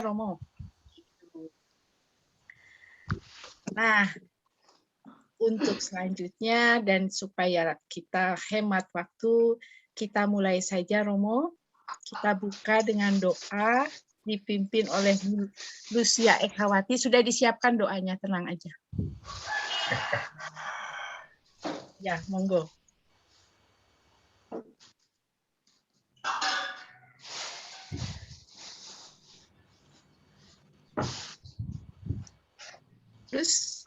Romo. Nah, untuk selanjutnya dan supaya kita hemat waktu, kita mulai saja Romo. Kita buka dengan doa dipimpin oleh Lucia Ekawati. Sudah disiapkan doanya, tenang aja. Ya, monggo. Terus,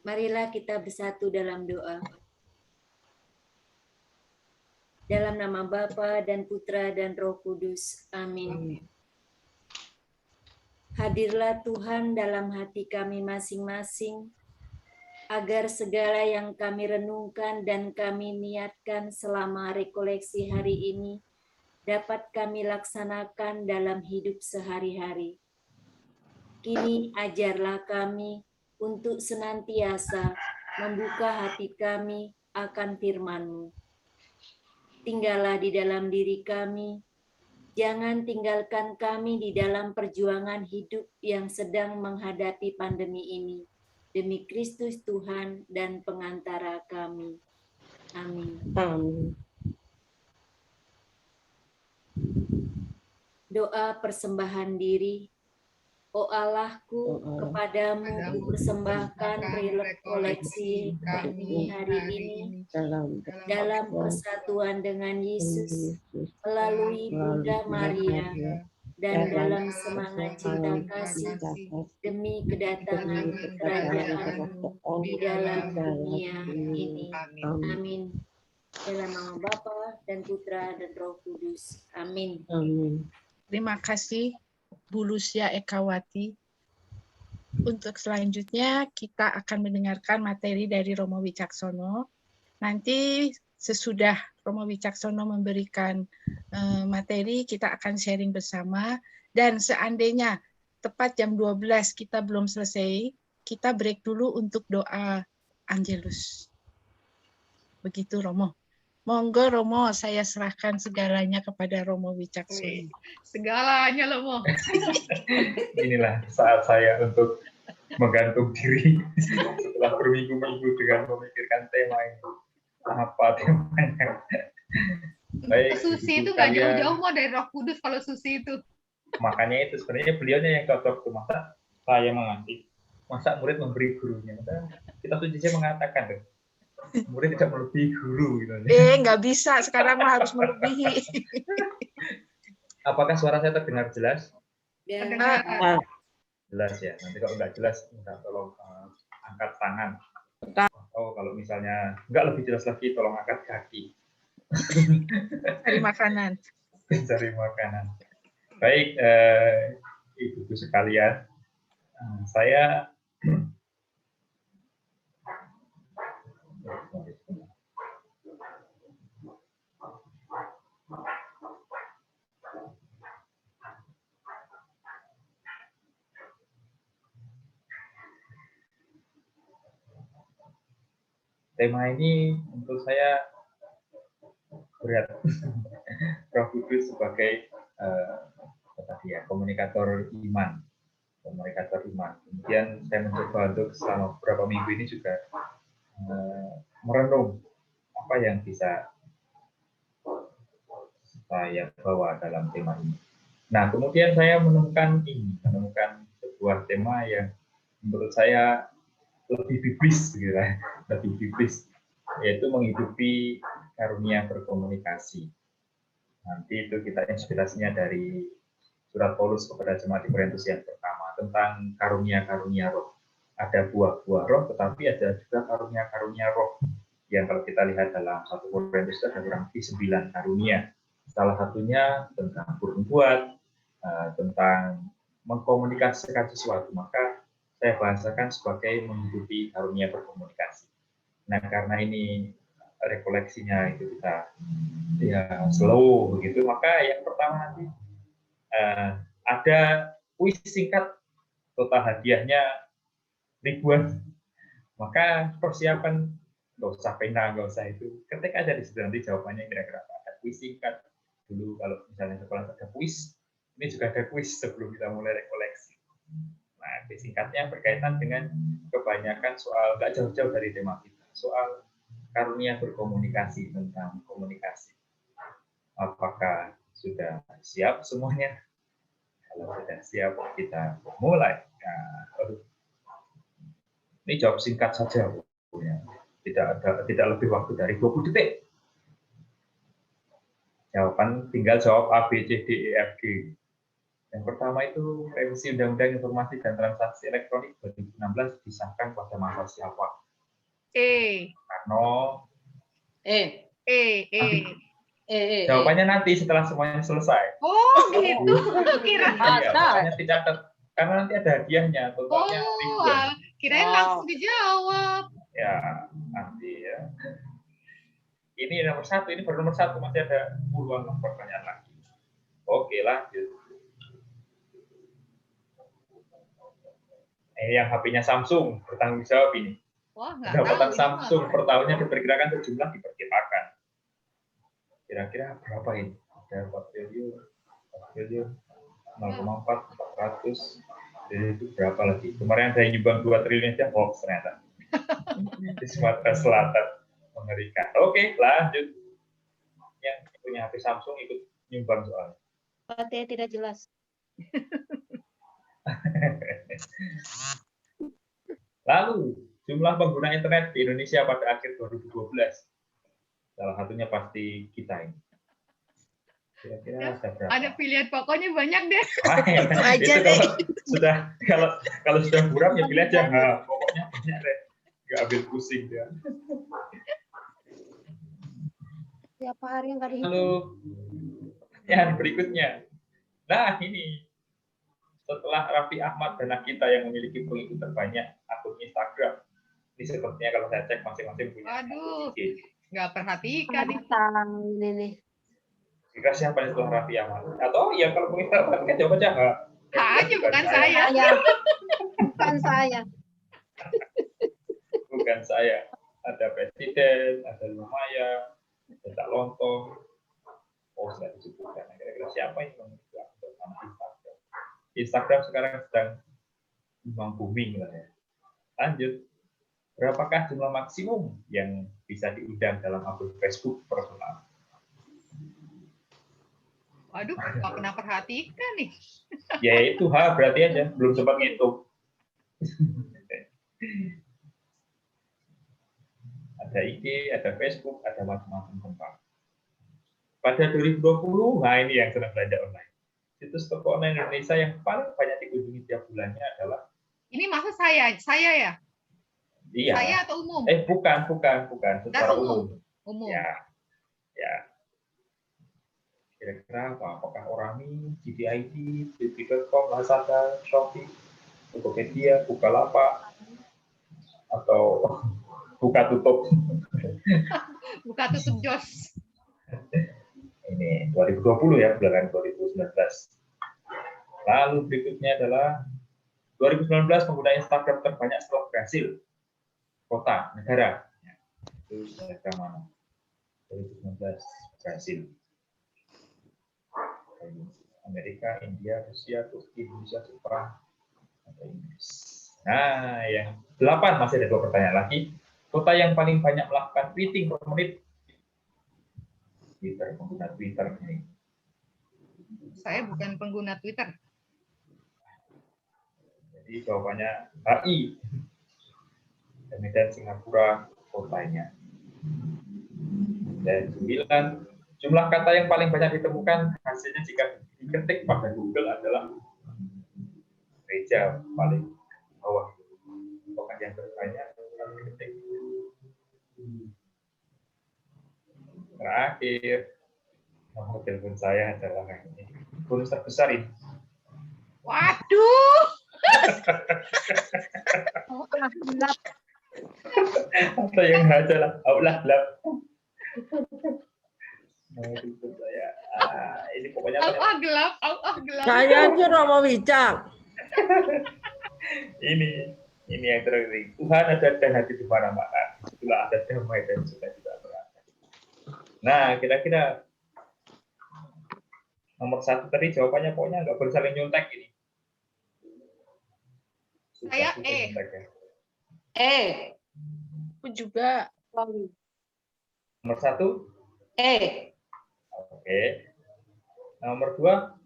marilah kita bersatu dalam doa. Dalam nama Bapa dan Putra dan Roh Kudus. Amin. Hadirlah Tuhan dalam hati kami masing-masing, agar segala yang kami renungkan dan kami niatkan selama rekoleksi hari ini dapat kami laksanakan dalam hidup sehari-hari. Kini ajarlah kami untuk senantiasa membuka hati kami akan firman-Mu. Tinggallah di dalam diri kami, jangan tinggalkan kami di dalam perjuangan hidup yang sedang menghadapi pandemi ini. Demi Kristus Tuhan dan pengantara kami. Amin. Amin. Doa persembahan diri. O Allahku, kepadamu kupersembahkan rekoleksi kami hari ini dalam persatuan dengan Yesus melalui Bunda Maria dan dalam semangat cinta kasih demi kedatangan kerajaan di dalam dunia ini. Amin. Dalam nama Bapa dan Putra dan Roh Kudus. Amin. Amin. Terima kasih Bu Lucia Ekawati. Untuk selanjutnya kita akan mendengarkan materi dari Romo Wicaksono. Nanti sesudah Romo Wicaksono memberikan materi, kita akan sharing bersama. Dan seandainya tepat jam 12 kita belum selesai, kita break dulu untuk doa Angelus. Begitu Romo. Monggo Romo, saya serahkan segalanya kepada Romo Wicaksono. Segalanya Romo. Inilah saat saya untuk menggantung diri setelah berminggu-minggu dengan memikirkan tema ini. Apa temanya? Baik, Susi itu nggak jauh-jauh mau dari Roh Kudus kalau Susi itu. Makanya itu sebenarnya beliaunya yang cocok tuh, masa saya mengasih, masa murid memberi gurunya. Kita tuh jadi mengatakan tuh, murid tidak melebihi guru gitu. Nggak bisa, sekarang mah harus melebihi. Apakah suara saya terdengar jelas? Terdengar. Jelas ya. Nanti kalau nggak jelas, minta tolong angkat tangan. Atau kalau misalnya nggak lebih jelas lagi, tolong angkat kaki. Cari makanan. Cari makanan. Baik, ibu-ibu sekalian, saya tema ini untuk saya berat. Roh Kudus sebagai komunikator iman. Kemudian saya mencoba untuk selama beberapa minggu ini juga merenung apa yang bisa saya bawa dalam tema ini. Nah, kemudian saya menemukan sebuah tema yang menurut saya lebih biblis, gitu ya, lebih biblis, yaitu menghidupi karunia berkomunikasi. Nanti itu kita inspirasinya dari surat Paulus kepada jemaat di Korintus yang pertama tentang karunia-karunia roh. Ada buah-buah roh, tetapi ada juga karunia-karunia roh yang kalau kita lihat dalam 1 Korintus itu ada kurang lebih 9 karunia. Salah satunya tentang berbuat, tentang mengkomunikasikan sesuatu, maka saya bahasakan sebagai menghidupi karunia berkomunikasi. Nah, karena ini rekoleksinya itu kita slow begitu, maka yang pertama nanti ada kuis singkat, total hadiahnya ribuan. Maka persiapan nggak usah pena, nggak usah itu, ketik aja di situ nanti jawabannya kira-kira apa. Ada kuis singkat dulu, kalau misalnya sekolah ada kuis Ini juga ada kuis sebelum kita mulai rekoleksi. Nah, singkatnya berkaitan dengan kebanyakan soal, nggak jauh-jauh dari tema kita, soal karunia berkomunikasi, tentang komunikasi. Apakah sudah siap semuanya? Kalau sudah siap, kita mulai. Nah, ini jawab singkat saja, tidak lebih waktu dari 20 detik. Jawaban tinggal jawab A, B, C, D, E, F, G. Yang pertama itu revisi Undang-Undang Informasi dan Transaksi Elektronik 2016 disahkan pada masa siapa? Karno. Jawabannya nanti setelah semuanya selesai. Oh, gitu. Kira. Iya, tidak karena nanti ada hadiahnya, totalnya ribuan. Kirain langsung dijawab. Ya, nanti ya. Ini nomor 1, ini baru nomor 1, masih ada puluhan pertanyaan lagi. Oke, lanjut. Ini yang HP-nya Samsung, bertanggung jawab ini. Wah, pendapatan Samsung per tahunnya diperkirakan sejumlah diperkirakan. Kira-kira berapa ini? Ada 4 triliun, 0,4, 400. Jadi itu berapa lagi? Kemarin ada yang nyumbang 2 triliun aja, hoax ternyata. Di Sumatera Selatan, mengerikan. Oke, lanjut. Yang punya HP Samsung ikut nyumbang soalnya. Katanya tidak jelas. Lalu, jumlah pengguna internet di Indonesia pada akhir 2012. Salah satunya pasti kita ini. Kira-kira ada berapa? Ada pilihan pokoknya banyak deh. Itu kalau sudah buram ya pilih aja. Nah, pokoknya banyak deh. Nggak ambil pusing dia. Tiap hari nggak dihitung. Lalu, yang berikutnya. Nah, ini. Setelah Raffi Ahmad dan Nagita yang memiliki pengikut terbanyak akun Instagram. Ini sepertinya kalau saya cek masing-masing punya. Aduh, nggak perhatikan nih. Ini. Kira siapa yang setelah Raffi Ahmad? Atau ya kalau punya kan jawab aja. Aja bukan saya. Bukan saya. Bukan saya. Ada presiden, ada Lumaya, ada Cak Lontong. Oh, sudah disebutkan. Kira-kira siapa yang memiliki akun Instagram? Instagram sekarang sedang booming lah ya. Lanjut. Berapakah jumlah maksimum yang bisa diundang dalam akun Facebook personal? Waduh, nggak pernah perhatikan nih. Ya itu berarti aja belum sempat ngitung. Ada IG, ada Facebook, ada macam-macam tempat. Pada 2020, nah ini yang sedang belanja online. Situs toko online Indonesia yang paling banyak dikunjungi tiap bulannya adalah. Ini masa saya ya? Iya. Saya atau umum? Bukan. Secara umum. Umum. Ya. Kira-kira apa? Apakah Orami, GPID, Detik.com, Lazada, Shopee, Tokopedia, Bukalapak, atau Buka Tutup? Buka Tutup Jos. Ini 2020 ya, bulan 2019. Lalu berikutnya adalah 2019 pengguna Instagram terbanyak setelah Brasil. Kota, negara. Itu negara mana? 2019 Brasil. Amerika, India, Rusia, Turki, Indonesia, Jepang, atau Inggris. Nah, yang 8 masih ada 2 pertanyaan lagi. Kota yang paling banyak melakukan tweeting per menit. Twitter, pengguna Twitter ini. Saya bukan pengguna Twitter. Jadi jawabannya HI. Kemudian Singapura kotanya. Dan 9. Jumlah kata yang paling banyak ditemukan hasilnya jika diketik pada Google adalah gereja paling bawah. Pokoknya yang terbanyak diketik. Terakhir, nomor telepon saya adalah ini. Bonus terbesar ini. Waduh. Atau yang aja lah. Gelap. Saya. Ini pokoknya gelap. Saya aja Romo Wicak. Ini yang terakhir. Tuhan ada dan hati di mana-mana. Itulah ada damai dan sukacita berada. Nah, kira-kira Nomor 1 tadi jawabannya pokoknya nggak boleh saling nyontek ini. Saya Sudah E. nyontek ya. Aku juga. Nomor 1, oke. Nomor 2,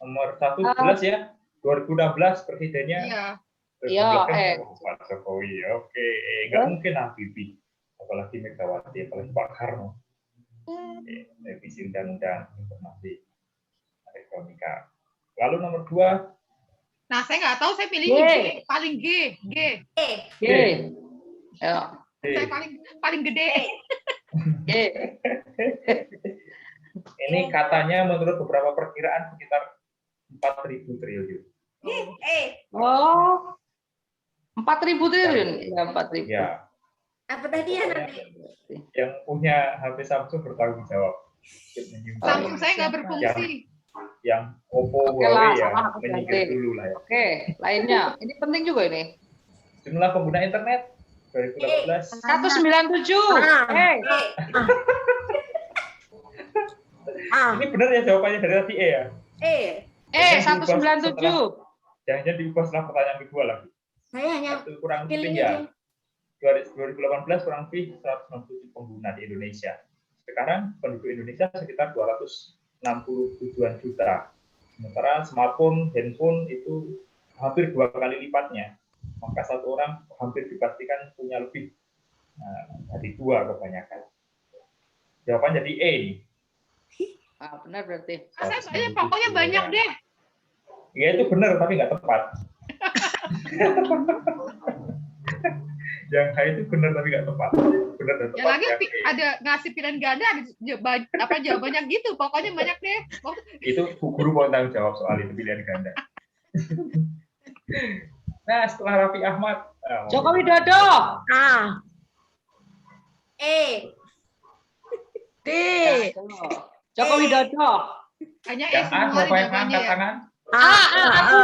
nomor 1 jelas ya. 2016 presidennya. Iya. Pak Jokowi. Oke, nggak mungkin Habibie. Apalagi Megawati, apalagi Pak Karno. Oke, revisi undang-undang informasi elektronika. Lalu nomor 2. Nah, saya nggak tahu, saya pilih G. Paling G. Saya paling gede. Ini katanya menurut beberapa perkiraan sekitar 4.000 triliun. Oh, 4.000 triliun. Ya, 4.000. Ya, Apa tadi ya nanti? yang punya HP Samsung bertanggung jawab. Samsung saya nggak berfungsi. Yang Oppo, Oke lah, Huawei ya, sama aku menyingkir ganti. dulu lah ya. Oke, lainnya. Ini penting juga ini. Jumlah pengguna internet 2018. 197. Ini benar ya jawabannya dari tadi E ya? Jangan diubah 197. Jangan diubah setelah pertanyaan kedua lagi. Saya hanya Itu kurang pilih lebih ya. 2018 kurang lebih 167 pengguna di Indonesia. Sekarang penduduk Indonesia sekitar 267-an juta. Sementara smartphone, handphone itu hampir 2 kali lipatnya. Maka satu orang hampir dipastikan punya lebih dari 2 kebanyakan. Jawaban jadi E nih. Benar berarti. Saya banyak, pokoknya banyak deh. Ya itu benar tapi nggak tepat. Yang H itu benar tapi nggak tepat. Benar dan tepat. Ya lagi yang E. ada ngasih pilihan ganda, ada jawabannya gitu. Pokoknya banyak deh. Itu guru mau tanggung jawab soal itu pilihan ganda. Nah, setelah Raffi Ahmad, Joko Widodo. D. Joko Widodo. Hanya yang A semua siapa yang jawabannya angkat ya. tangan? Aku.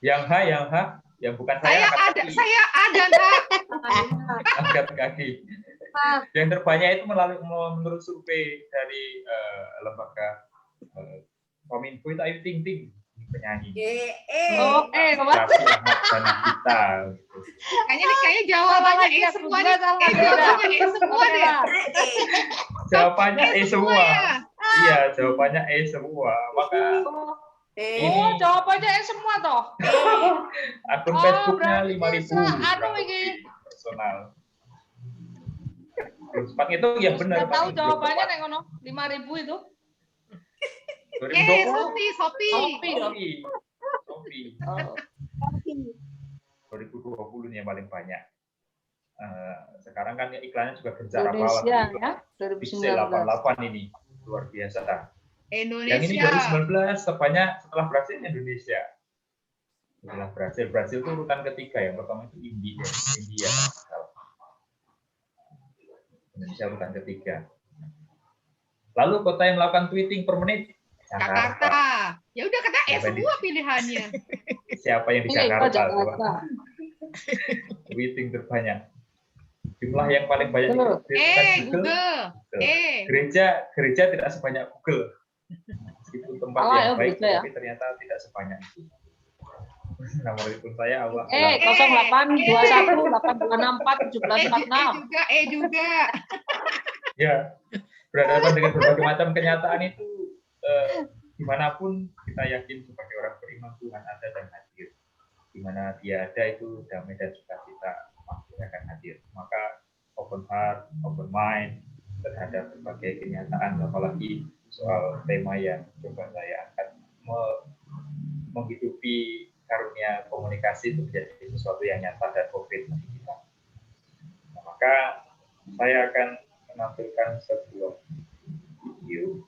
Yang H, yang bukan Saya angkat ada, kaki. saya ada Kak. Angkat kaki. Yang terbanyak itu menurut survei dari lembaga Kominfo itu Ayu Ting Ting, penyanyi. Oh, Raffi Ahmad dan Nagita. Gitu. Kayaknya jawabannya E semua deh. Jawabannya E semua deh. Jawabannya E semua. ya. Iya, jawabannya E semua. Maka Oh, jawabannya semua toh. akun Oh, Facebooknya berarti 5.000 anu kurang ini. lebih personal. Belum sempat itu ya benar. Sudah tahu Pak. jawabannya nek ngono. 5.000 itu. 2020. Shopee. Shopee. Oh. 2020 nih yang paling banyak. Sekarang kan iklannya juga gencar Indonesia apalagi. ya, Pixel 2019. 88 ini luar biasa. Indonesia. Yang ini 2019 terbanyak setelah Brasil Indonesia. Setelah Brasil itu urutan ketiga, yang pertama itu India. Indonesia urutan ketiga. Lalu kota yang melakukan tweeting per menit Jakarta. Ya udah kata E semua pilihannya. Siapa yang di Jakarta? Tweeting terbanyak. Jumlah yang paling banyak Google. Gereja tidak sebanyak Google. Meskipun tempat yang baik, tapi ternyata tidak sebanyak itu. Nomor telepon saya Allah. 082182641746. E juga. Ya, berhadapan dengan berbagai macam kenyataan itu, dimanapun kita yakin sebagai orang beriman Tuhan ada dan hadir. Di mana Dia ada itu damai dan sukacita pasti akan hadir. Maka open heart, open mind terhadap berbagai kenyataan, apalagi soal tema yang coba saya angkat, menghidupi karunia komunikasi itu menjadi sesuatu yang nyata dan konkret bagi kita. Nah, maka saya akan menampilkan sebuah video.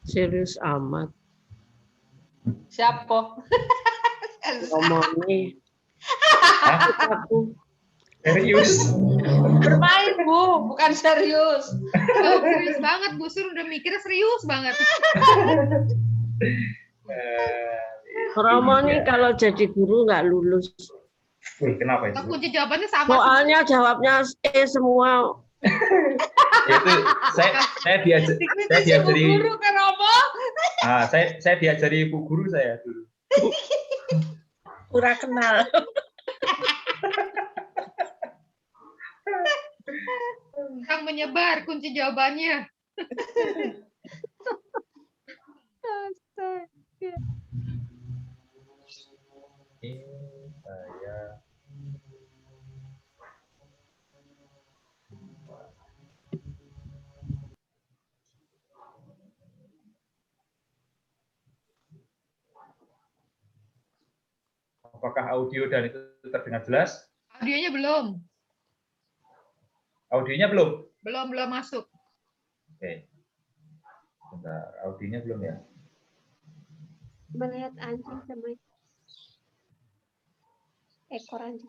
Serius amat. Siapa? Ngomongnya. Aku. Serius? Bermain, Bu, bukan serius. Serius banget, Bu Sur udah mikir serius banget. Romo nih kalau jadi guru nggak lulus. Wih, kenapa itu? Nah, kunci jawabannya sama. Soalnya jawabnya semua. Itu saya diajari Guru kan apa? saya diajari ibu guru saya dulu. Pura kenal. Yang menyebar kunci jawabannya. Saya apakah audio dan itu terdengar jelas? Audionya belum. Audionya belum? Belum masuk. Oke. Bentar, audionya belum ya? Melihat anjing sama ekor anjing.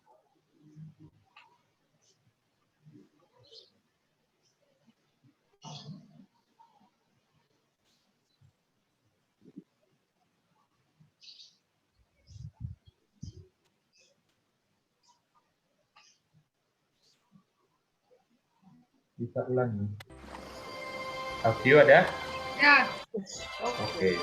Bisa ulangi. Audio ada? Ya. Oke.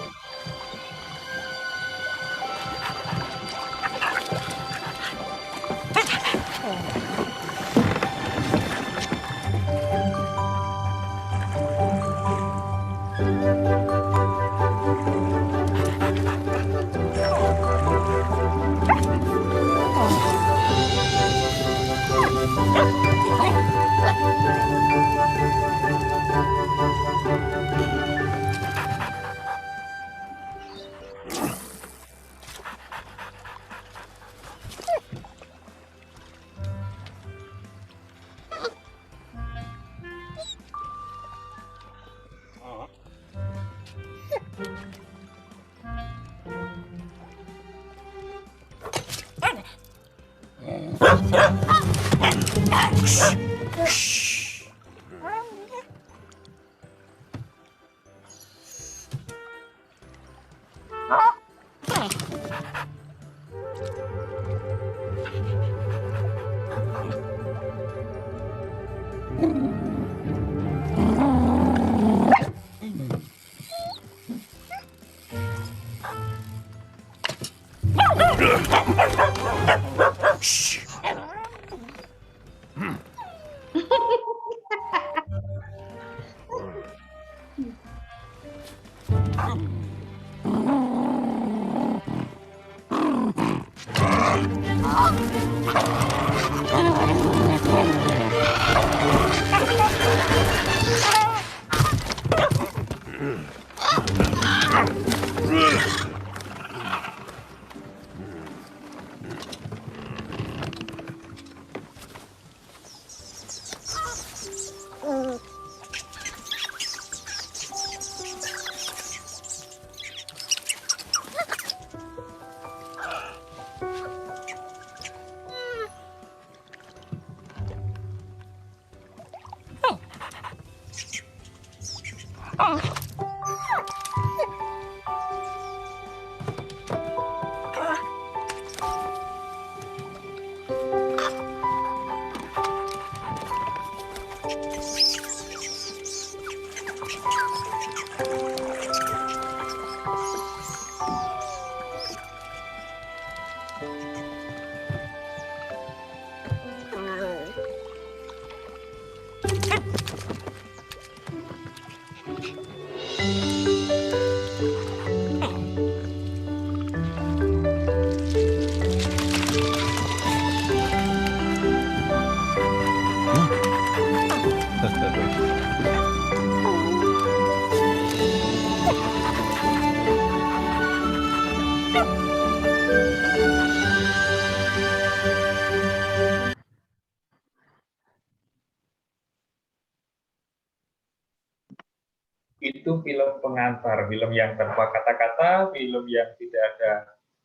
Itu film pengantar, film yang tanpa kata-kata, film yang tidak ada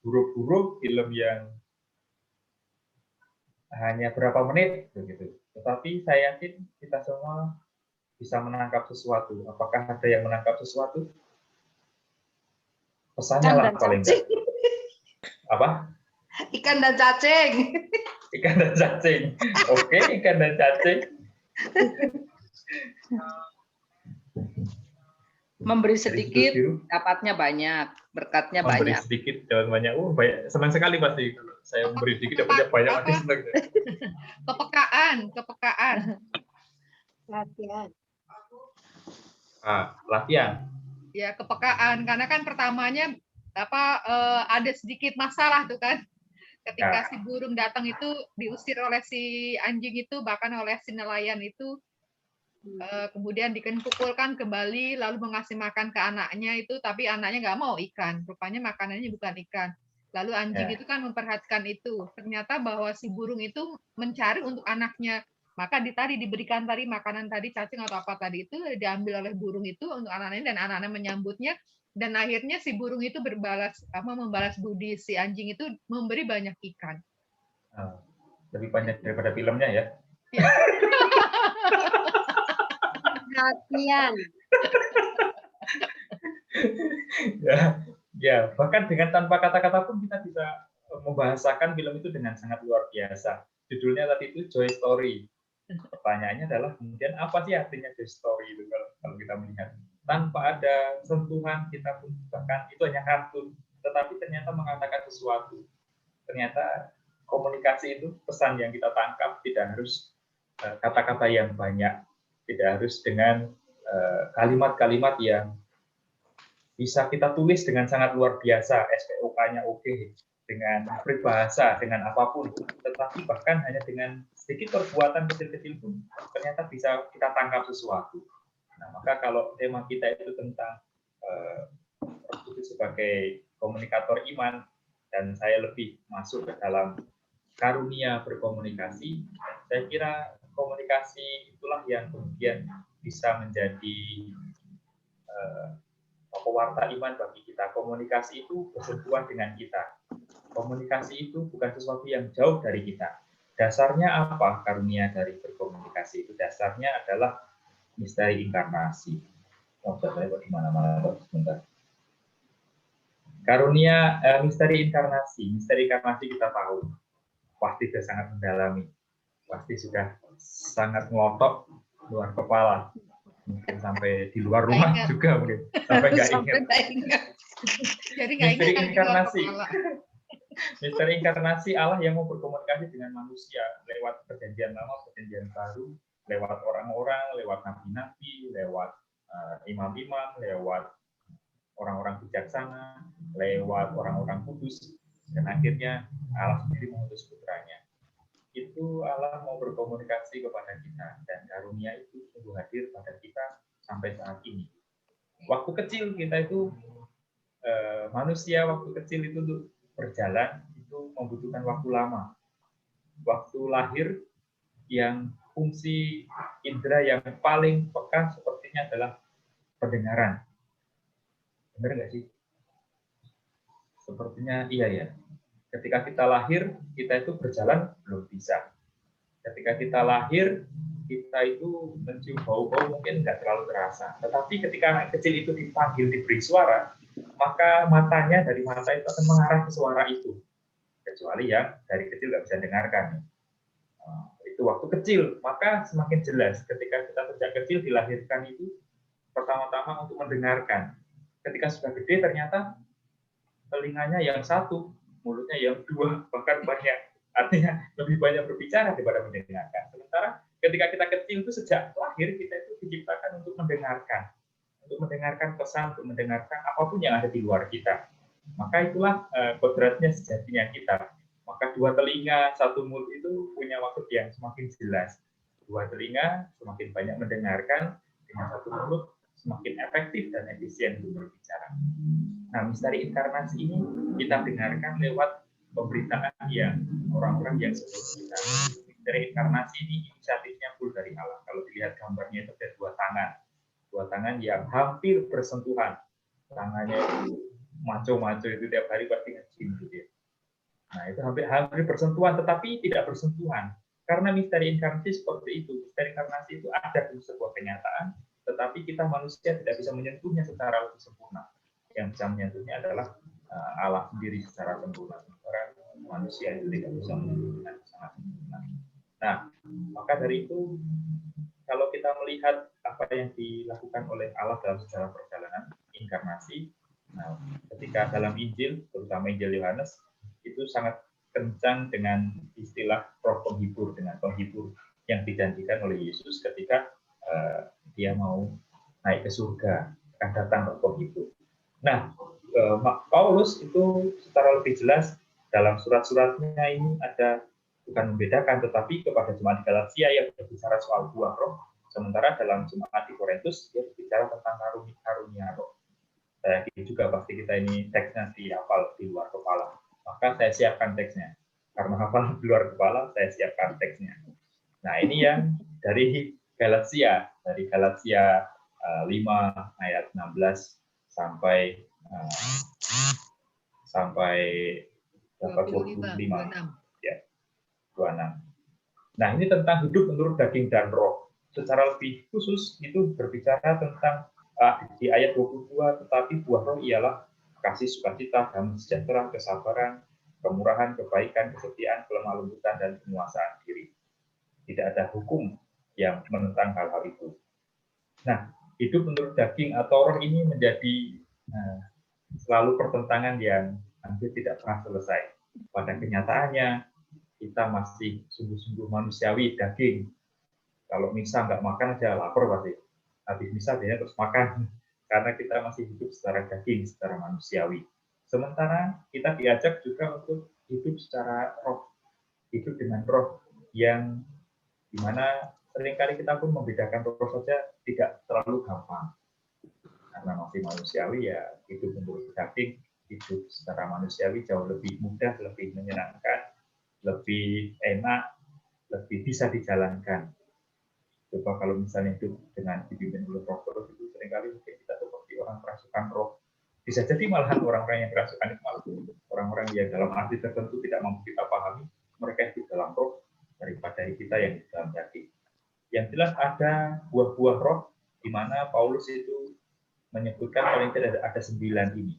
huruf-huruf, film yang hanya berapa menit begitu. Tetapi saya yakin kita semua bisa menangkap sesuatu. Apakah ada yang menangkap sesuatu? Pesannya lah paling enggak. Apa? Ikan dan cacing. Ikan dan cacing. Oke, ikan dan cacing. Memberi Dari sedikit, biru, dapatnya banyak, berkatnya memberi banyak. sedikit dapat banyak. Banyak. Senang sekali pasti kalau saya memberi sedikit dapatnya banyak. Pasti senang. Kepekaan. Latihan. Latihan. Ya, kepekaan. Karena kan pertamanya ada sedikit masalah tuh kan. Ketika si burung datang itu diusir oleh si anjing itu, bahkan oleh si nelayan itu, kemudian dikumpulkan kembali, lalu mengasih makan ke anaknya itu, tapi anaknya nggak mau ikan. Rupanya makanannya bukan ikan. Lalu anjing itu kan memperhatikan itu. Ternyata bahwa si burung itu mencari untuk anaknya. Maka diberikan tadi makanan tadi, cacing atau apa tadi itu diambil oleh burung itu untuk anaknya, dan anaknya menyambutnya. Dan akhirnya si burung itu membalas budi si anjing itu, memberi banyak ikan. Lebih banyak daripada filmnya ya. Ya. Latihan. ya, bahkan dengan tanpa kata-kata pun kita bisa membahasakan film itu dengan sangat luar biasa. Judulnya tadi itu Joy Story. Pertanyaannya adalah kemudian apa sih artinya Joy Story itu kalau kita melihat tanpa ada sentuhan kita pun bahkan itu hanya kartun, tetapi ternyata mengatakan sesuatu. Ternyata komunikasi itu pesan yang kita tangkap tidak harus kata-kata yang banyak, tidak harus dengan kalimat-kalimat yang bisa kita tulis dengan sangat luar biasa, SPOK-nya oke, dengan peribahasa, dengan apapun, tetapi bahkan hanya dengan sedikit perbuatan kecil-kecil pun ternyata bisa kita tangkap sesuatu. Nah, maka kalau tema kita itu tentang itu sebagai komunikator iman, dan saya lebih masuk ke dalam karunia berkomunikasi, saya kira komunikasi itulah yang kemudian bisa menjadi pewarta iman bagi kita. Komunikasi itu bersentuhan dengan kita. Komunikasi itu bukan sesuatu yang jauh dari kita. Dasarnya apa karunia dari berkomunikasi itu? Dasarnya adalah misteri inkarnasi. Saya di mana-mana sebentar. Karunia misteri inkarnasi kita tahu. Pasti sudah sangat mendalami. Pasti sudah sangat ngelotok luar kepala. Mungkin sampai di luar rumah juga mungkin. Sampai nggak ingat. Jadi nggak ingat kan inkarnasi. Misteri inkarnasi Allah yang mau berkomunikasi dengan manusia lewat perjanjian lama, perjanjian baru, lewat orang-orang, lewat nabi-nabi, lewat imam-imam, lewat orang-orang bijaksana, lewat orang-orang kudus, dan akhirnya Allah sendiri mengutus putranya. Itu Allah mau berkomunikasi kepada kita, dan karunia itu sungguh hadir pada kita sampai saat ini. Waktu kecil kita itu manusia waktu kecil itu untuk berjalan itu membutuhkan waktu lama. Waktu lahir yang fungsi indera yang paling peka sepertinya adalah pendengaran. Benar nggak sih? Sepertinya iya ya. Ketika kita lahir, kita itu berjalan belum bisa. Ketika kita lahir, kita itu mencium bau-bau mungkin nggak terlalu terasa. Tetapi ketika anak kecil itu dipanggil, diberi suara, maka matanya dari mata itu akan mengarah ke suara itu. Kecuali yang dari kecil nggak bisa dengarkan. Itu waktu kecil, maka semakin jelas ketika kita sejak kecil dilahirkan itu pertama-tama untuk mendengarkan. Ketika sudah gede ternyata telinganya yang satu, mulutnya yang dua, bahkan banyak. Artinya lebih banyak berbicara daripada mendengarkan. Sementara ketika kita kecil itu sejak lahir kita itu diciptakan untuk mendengarkan pesan, untuk mendengarkan apapun yang ada di luar kita. Maka itulah kodratnya sejatinya kita. Maka dua telinga, satu mulut itu punya maksud yang semakin jelas. Dua telinga semakin banyak mendengarkan, dengan satu mulut semakin efektif dan efisien untuk berbicara. Nah, misteri inkarnasi ini kita dengarkan lewat pemberitaan yang orang-orang yang sebelum kita. Misteri inkarnasi ini inisiatifnya full dari Allah. Kalau dilihat gambarnya itu ada dua tangan yang hampir bersentuhan. Tangannya itu maco-maco itu tiap hari pasti nge-gym gitu ya. Nah, itu hampir bersentuhan, tetapi tidak bersentuhan. Karena misteri inkarnasi seperti itu. Misteri inkarnasi itu ada di sebuah kenyataan, tetapi kita manusia tidak bisa menyentuhnya secara lebih sempurna. Yang bisa menyentuhnya adalah Allah sendiri secara sempurna. Sementara manusia itu tidak bisa membunuh dengan sangat sempurna. Nah, maka dari itu kalau kita melihat apa yang dilakukan oleh Allah dalam sejarah perjalanan inkarnasi, nah, ketika dalam Injil, terutama Injil Yohanes, itu sangat kencang dengan istilah roh penghibur, dengan penghibur yang dijanjikan oleh Yesus ketika dia mau naik ke surga, akan datang roh penghibur. Nah, Paulus itu secara lebih jelas dalam surat-suratnya ini ada bukan membedakan, tetapi kepada jemaat di Galatia yang berbicara soal buah roh, sementara dalam jemaat di Korintus dia berbicara tentang karunia roh. Saya yakin juga pasti kita ini teksnya dihafal di luar kepala, maka saya siapkan teksnya. Karena hafal di luar kepala, saya siapkan teksnya. Nah, ini yang dari Galatia 5 ayat 16 sampai 25 ya, 26. Nah, ini tentang hidup menurut daging dan roh. Secara lebih khusus itu berbicara tentang di ayat 22, tetapi buah roh ialah kasih, sukacita, damai sejahtera, kesabaran, kemurahan, kebaikan, kesetiaan, kelemah lembutan, dan penguasaan diri. Tidak ada hukum yang menentang hal-hal itu. Nah, hidup menurut daging atau roh ini menjadi selalu pertentangan yang hampir tidak pernah selesai. Pada kenyataannya, kita masih sungguh-sungguh manusiawi, daging. Kalau misa nggak makan aja lapar pasti. Habis misa dia terus makan. Karena kita masih hidup secara daging, secara manusiawi. Sementara kita diajak juga untuk hidup secara roh. Hidup dengan roh yang dimana seringkali kita pun membedakan roh saja tidak terlalu gampang. Karena masih manusiawi ya, hidup menurut daging, hidup secara manusiawi jauh lebih mudah, lebih menyenangkan, lebih enak, lebih bisa dijalankan. Coba kalau misalnya hidup dengan dipimpin oleh roh terus, itu seringkali mungkin kita seperti orang kerasukan roh. Bisa jadi malahan orang-orang yang kerasukan itu malah orang-orang yang dalam arti tertentu tidak mampu kita pahami, mereka hidup dalam roh daripada kita yang di dalam daging. Yang jelas ada buah-buah roh di mana Paulus itu menyebutkan paling tidak ada 9 ini.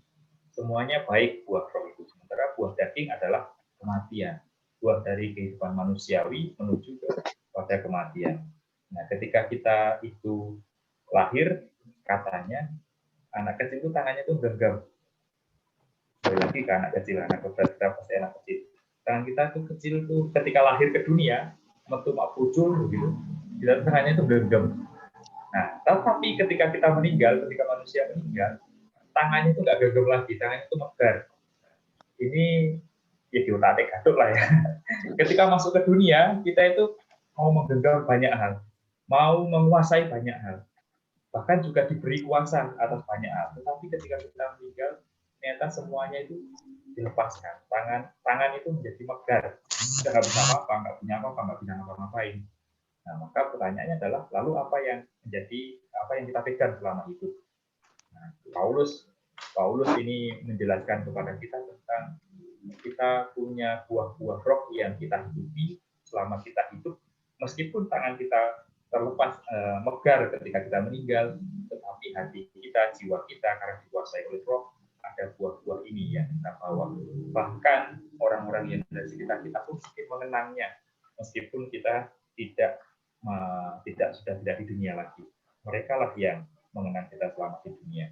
Semuanya baik buah roh itu. Sementara buah daging adalah kematian. Buah dari kehidupan manusiawi menuju kepada kematian. Nah, ketika kita itu lahir, katanya anak kecil itu tangannya itu genggam. Sekali lagi ke anak kecil, kita pasti anak kecil. Tangan kita itu kecil tuh ketika lahir ke dunia, metu mak pucul begitu, kita tangannya itu genggam. Nah, tetapi ketika kita meninggal, ketika manusia meninggal, tangannya itu nggak genggam lagi, tangannya itu megar. Ini ya diotak-atik gaduk lah ya. Ketika masuk ke dunia, kita itu mau menggenggam banyak hal, mau menguasai banyak hal, bahkan juga diberi kuasa atas banyak hal. Tetapi ketika kita meninggal, ternyata semuanya itu dilepaskan. Tangan itu menjadi megar. Kita nggak bisa apa-apa, nggak punya apa-apa, nggak bisa ngapa-ngapain. Nah, maka pertanyaannya adalah, lalu apa yang kita pegang selama hidup? Nah, Paulus ini menjelaskan kepada kita tentang kita punya buah-buah roh yang kita hidupi selama kita hidup, meskipun tangan kita terlepas megar ketika kita meninggal, tetapi hati kita, jiwa kita karena dikuasai oleh roh, ada buah-buah ini yang kita bawa. Bahkan orang-orang yang ada di sekitar kita pun mungkin mengenangnya, meskipun kita sudah tidak di dunia lagi. Mereka lah yang mengenang kita selama di dunia.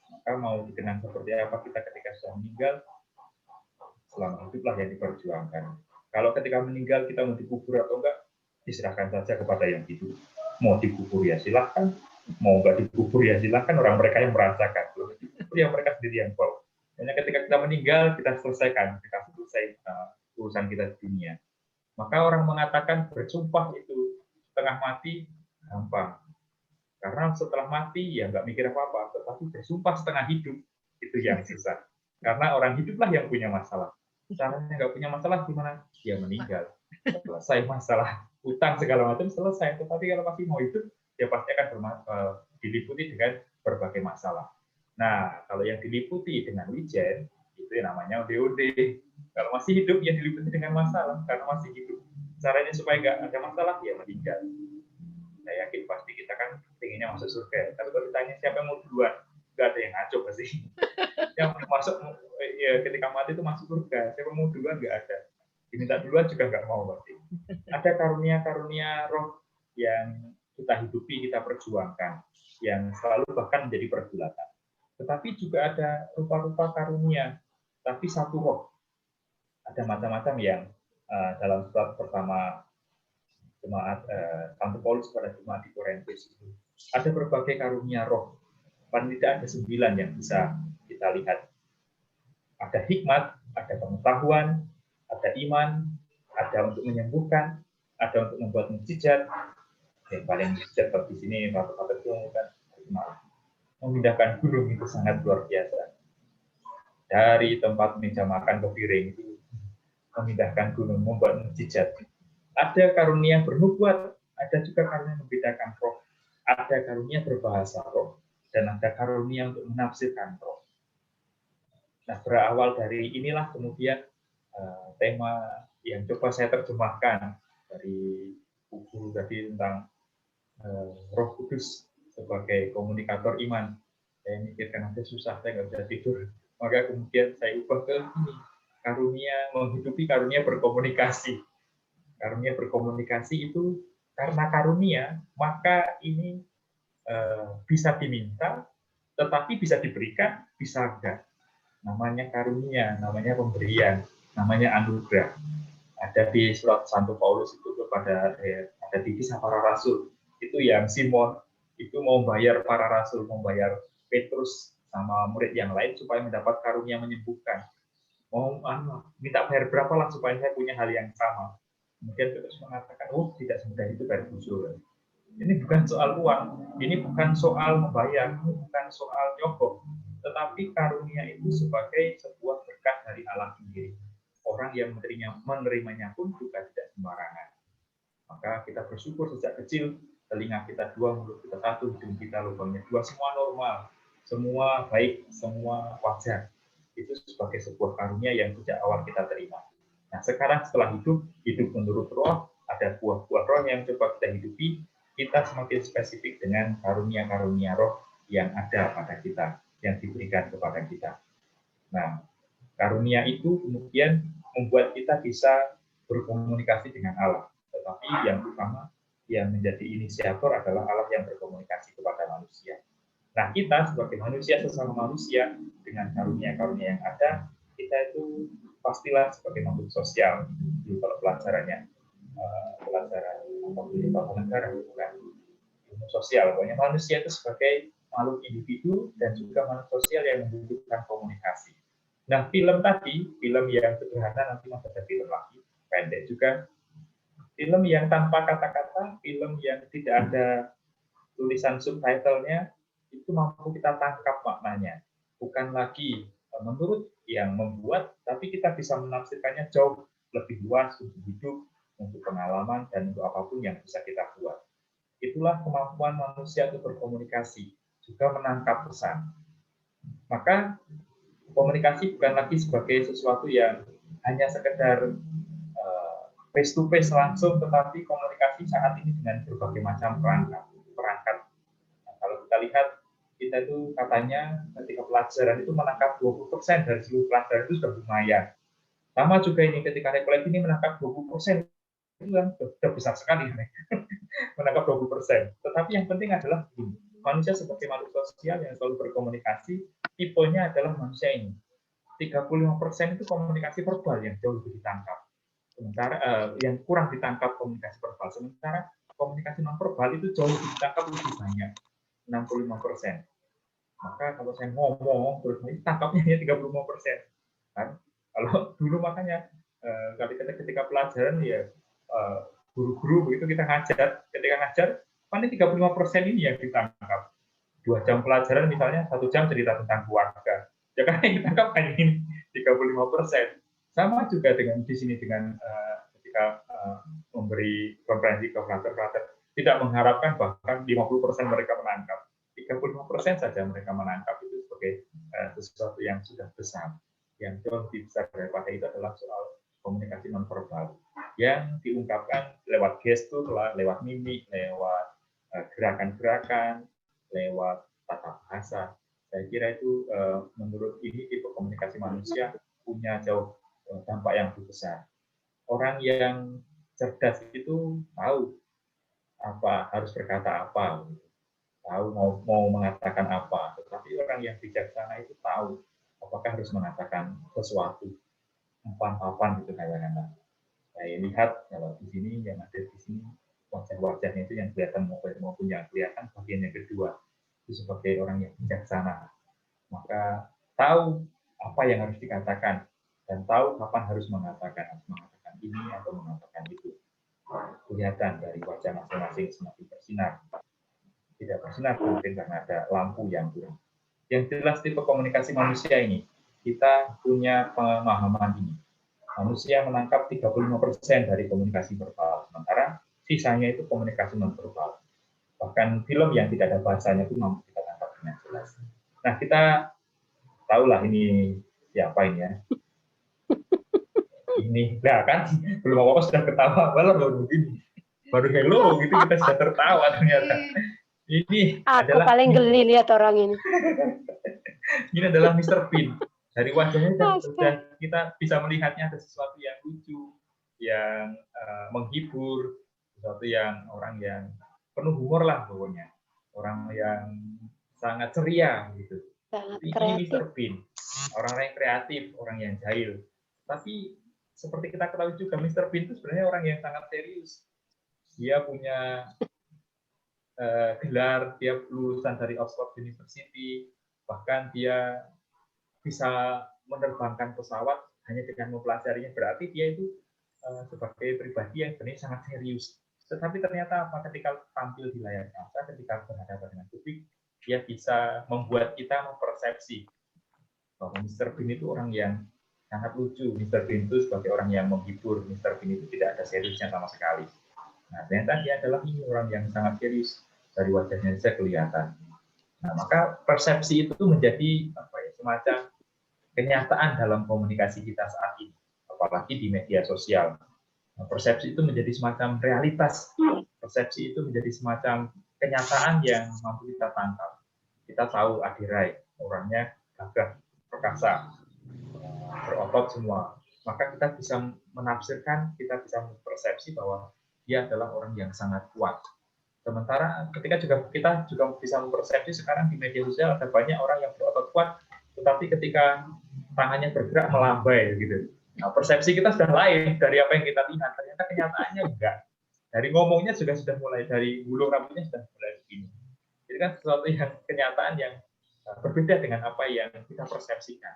Maka mau dikenang seperti apa kita ketika sudah meninggal, selama hiduplah yang diperjuangkan. Kalau ketika meninggal kita mau dikubur atau enggak, diserahkan saja kepada yang hidup. Mau dikubur ya silahkan, mau enggak dikubur ya silahkan, orang mereka yang merasakan. Kalau dikubur ya mereka sendiri yang tahu. Hanya ketika kita meninggal, kita selesaikan, kita selesai urusan kita di dunia. Maka orang mengatakan bersumpah itu setengah mati gampang. Karena setelah mati ya nggak mikir apa-apa, tetapi bersumpah setengah hidup itu yang susah. Karena orang hiduplah yang punya masalah. Caranya nggak punya masalah gimana? Dia meninggal. Selesai masalah. Utang segala macam selesai. Tetapi kalau masih mau hidup, dia pasti akan diliputi dengan berbagai masalah. Nah, kalau yang diliputi dengan wijen, itu yang namanya ODOD. Kalau masih hidup, ya diliputi dengan masalah. Karena masih hidup. Caranya supaya nggak ada masalah, ya meninggal. Saya yakin pasti kita kan pengennya masuk surga. Tapi kalau ditanya siapa yang mau duluan, nggak ada yang ngaco pasti. Yang masuk ya ketika mati itu masuk surga. Siapa mau duluan nggak ada. Diminta duluan juga nggak mau pasti. Ada karunia-karunia roh yang kita hidupi, kita perjuangkan, yang selalu bahkan menjadi pergulatan. Tetapi juga ada rupa-rupa karunia, tapi satu roh. Ada macam-macam yang dalam surat pertama jemaat Santo Paulus pada jemaat di Korintus itu ada berbagai karunia roh. Paling tidak ada 9 yang bisa kita lihat. Ada hikmat, ada pengetahuan, ada iman, ada untuk menyembuhkan, ada untuk membuat mukjizat. Yang paling mukjizat di sini kata-kata itu kan memindahkan gunung itu sangat luar biasa. Dari tempat meja makan ke piring itu memindahkan gunung, membuat mukjizat. Ada karunia bernubuat, ada juga karunia membedakan roh, ada karunia berbahasa roh, dan ada karunia untuk menafsirkan roh. Nah, berawal dari inilah kemudian tema yang coba saya terjemahkan dari buku tadi tentang Roh Kudus sebagai komunikator iman. Saya mikirkan nanti susah, saya nggak bisa tidur. Maka kemudian saya ubah ke ini, karunia menghidupi karunia berkomunikasi. Karunia berkomunikasi itu karena karunia, maka ini bisa diminta, tetapi bisa diberikan, bisa enggak. Namanya karunia, namanya pemberian, namanya anugerah. Ada di surat Santo Paulus itu kepada ada di kisah para rasul. Itu yang Simon itu mau bayar para rasul, membayar Petrus sama murid yang lain supaya mendapat karunia menyembuhkan. Mau minta bayar berapa lah supaya saya punya hal yang sama. Kemudian Petrus mengatakan, oh tidak semudah itu bayar bujur. Ini bukan soal uang, ini bukan soal membayar, ini bukan soal nyogok, tetapi karunia itu sebagai sebuah berkat dari Allah sendiri. Orang yang menerimanya pun juga tidak sembarangan. Maka kita bersyukur sejak kecil, telinga kita 2, mulut kita 1, hidung kita lubangnya 2, semua normal, semua baik, semua wajar. Itu sebagai sebuah karunia yang sejak awal kita terima. Nah, sekarang setelah hidup menurut roh, ada buah-buah roh yang coba kita hidupi, kita semakin spesifik dengan karunia-karunia roh yang ada pada kita, yang diberikan kepada kita. Nah, karunia itu kemudian membuat kita bisa berkomunikasi dengan Allah. Tetapi yang utama, yang menjadi inisiator adalah Allah yang berkomunikasi kepada manusia. Nah, kita sebagai manusia, sesama manusia, dengan karunia-karunia yang ada, kita itu pastilah sebagai makhluk sosial. Jadi kalau pelajaran negara bukan ilmu sosial, pokoknya manusia itu sebagai makhluk individu dan juga makhluk sosial yang membutuhkan komunikasi. Nah, film tadi, film yang sederhana, nanti masih ada film lagi, pendek juga. Film yang tanpa kata-kata, film yang tidak ada tulisan subtitlenya, itu mampu kita tangkap maknanya. Bukan lagi menurut yang membuat, tapi kita bisa menafsirkannya jauh lebih luas untuk hidup, untuk pengalaman, dan untuk apapun yang bisa kita buat. Itulah kemampuan manusia untuk berkomunikasi, juga menangkap pesan. Maka komunikasi bukan lagi sebagai sesuatu yang hanya sekedar face to face langsung, tetapi komunikasi saat ini dengan berbagai macam perangkat. Nah, kalau kita lihat, kita itu katanya ketika pelajaran itu menangkap 20% dari seluruh pelajaran itu sudah lumayan. Sama juga ini ketika rekolek ini menangkap 20%, itu kan sudah besar sekali. Menangkap 20%. Tetapi yang penting adalah manusia sebagai makhluk sosial yang selalu berkomunikasi, tipenya adalah manusia ini. 35% itu komunikasi verbal yang jauh lebih ditangkap. Sementara yang kurang ditangkap komunikasi verbal. Sementara komunikasi non-verbal itu jauh lebih ditangkap lebih banyak. 65%. Maka kalau saya ngomong terus tangkapnya hanya 35%. Kan? Kalau dulu makanya ketika pelajaran ya guru-guru begitu kita ngajar, ketika ngajar paling 35% ini yang ditangkap. 2 jam pelajaran misalnya 1 jam cerita tentang keluarga. Ya kan yang ditangkap hanya ini 35%. Sama juga dengan di sini dengan ketika memberi konferensi ke frater-frater, tidak mengharapkan bahkan 50% mereka menangkap. 35% saja mereka menangkap, itu sebagai sesuatu yang sudah besar. Yang jauh lebih besar daripada itu adalah soal komunikasi nonverbal yang diungkapkan lewat gestur, lewat mimik, lewat gerakan-gerakan, lewat tata bahasa. Saya kira itu menurut ini tipe komunikasi manusia punya jauh dampak yang lebih besar. Orang yang cerdas itu tahu apa harus berkata apa, tahu mau mengatakan apa. Tetapi orang yang bijaksana itu tahu apakah harus mengatakan sesuatu, umpan-umpan gitu katakanlah. Saya lihat kalau di sini yang ada di sini wajah-wajahnya itu yang kelihatan maupun yang kelihatan bagian yang kedua itu sebagai orang yang bijaksana, maka tahu apa yang harus dikatakan dan tahu kapan harus mengatakan ini atau mengatakan itu. Kelihatan dari wajah masing-masing semakin bersinar. Tidak bersinar mungkin karena ada lampu yang kurang. Yang jelas tipe komunikasi manusia ini, kita punya pemahaman ini. Manusia menangkap 35% dari komunikasi verbal, sementara sisanya itu komunikasi non-verbal. Bahkan film yang tidak ada bahasanya itu mampu kita tangkap dengan jelas. Nah, kita tahulah ini siapa ini ya. Ini, nah kan belum apa-apa sudah ketawa, baru begini. Baru hello gitu kita sudah tertawa ternyata. Ini Aku adalah paling geli lihat orang ini. ini adalah Mr. Bean. Dari wajahnya dan kita bisa melihatnya ada sesuatu yang lucu, yang menghibur, sesuatu yang orang yang penuh humor lah pokoknya, orang yang sangat ceria gitu. Sangat Ini kreatif. Mr. Bean, orang yang kreatif, orang yang jahil. Tapi seperti kita ketahui juga Mr. Bean itu sebenarnya orang yang sangat serius. Dia punya gelar, dia lulusan dari Oxford University, bahkan dia bisa menerbangkan pesawat hanya dengan mempelajarinya, berarti dia itu sebagai pribadi yang sebenarnya sangat serius. Tetapi ternyata apa, ketika tampil di layar kaca, ketika berhadapan dengan publik, dia bisa membuat kita mempersepsi bahwa Mr. Bean itu orang yang sangat lucu. Mr. Bean itu sebagai orang yang menghibur. Mr. Bean itu tidak ada seriusnya sama sekali. Nah, ternyata dia adalah ini orang yang sangat serius, dari wajahnya saja kelihatan. Nah, maka persepsi itu menjadi semacam kenyataan dalam komunikasi kita saat ini, apalagi di media sosial. Nah, persepsi itu menjadi semacam realitas. Persepsi itu menjadi semacam kenyataan yang mampu kita tangkap. Kita tahu Adi Rai, orangnya gagah, perkasa, berotot semua. Maka kita bisa menafsirkan, kita bisa mempersepsi bahwa dia adalah orang yang sangat kuat. Sementara ketika kita juga bisa mempersepsi sekarang di media sosial ada banyak orang yang berotot kuat, tetapi ketika tangannya bergerak melambai gitu. Nah, persepsi kita sudah lain dari apa yang kita lihat. Ternyata kenyataannya enggak. Dari ngomongnya juga sudah mulai, dari bulu rambutnya sudah mulai begini. Jadi kan sesuatu yang kenyataan yang berbeda dengan apa yang kita persepsikan.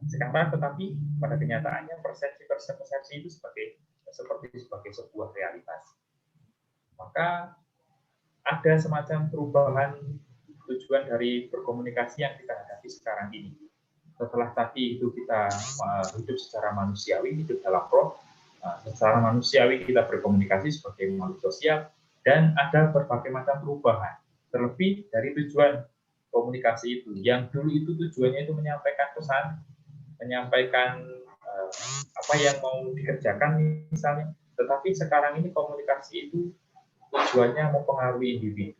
Sekarang tetapi pada kenyataannya persepsi itu seperti sebuah realitas. Maka ada semacam perubahan tujuan dari berkomunikasi yang kita hadapi sekarang ini. Setelah tadi itu kita hidup secara manusiawi, hidup dalam roh, secara manusiawi kita berkomunikasi sebagai makhluk sosial, dan ada berbagai macam perubahan. Terlebih dari tujuan komunikasi itu, yang dulu itu tujuannya itu menyampaikan pesan, menyampaikan apa yang mau dikerjakan misalnya, tetapi sekarang ini komunikasi itu tujuannya mempengaruhi individu.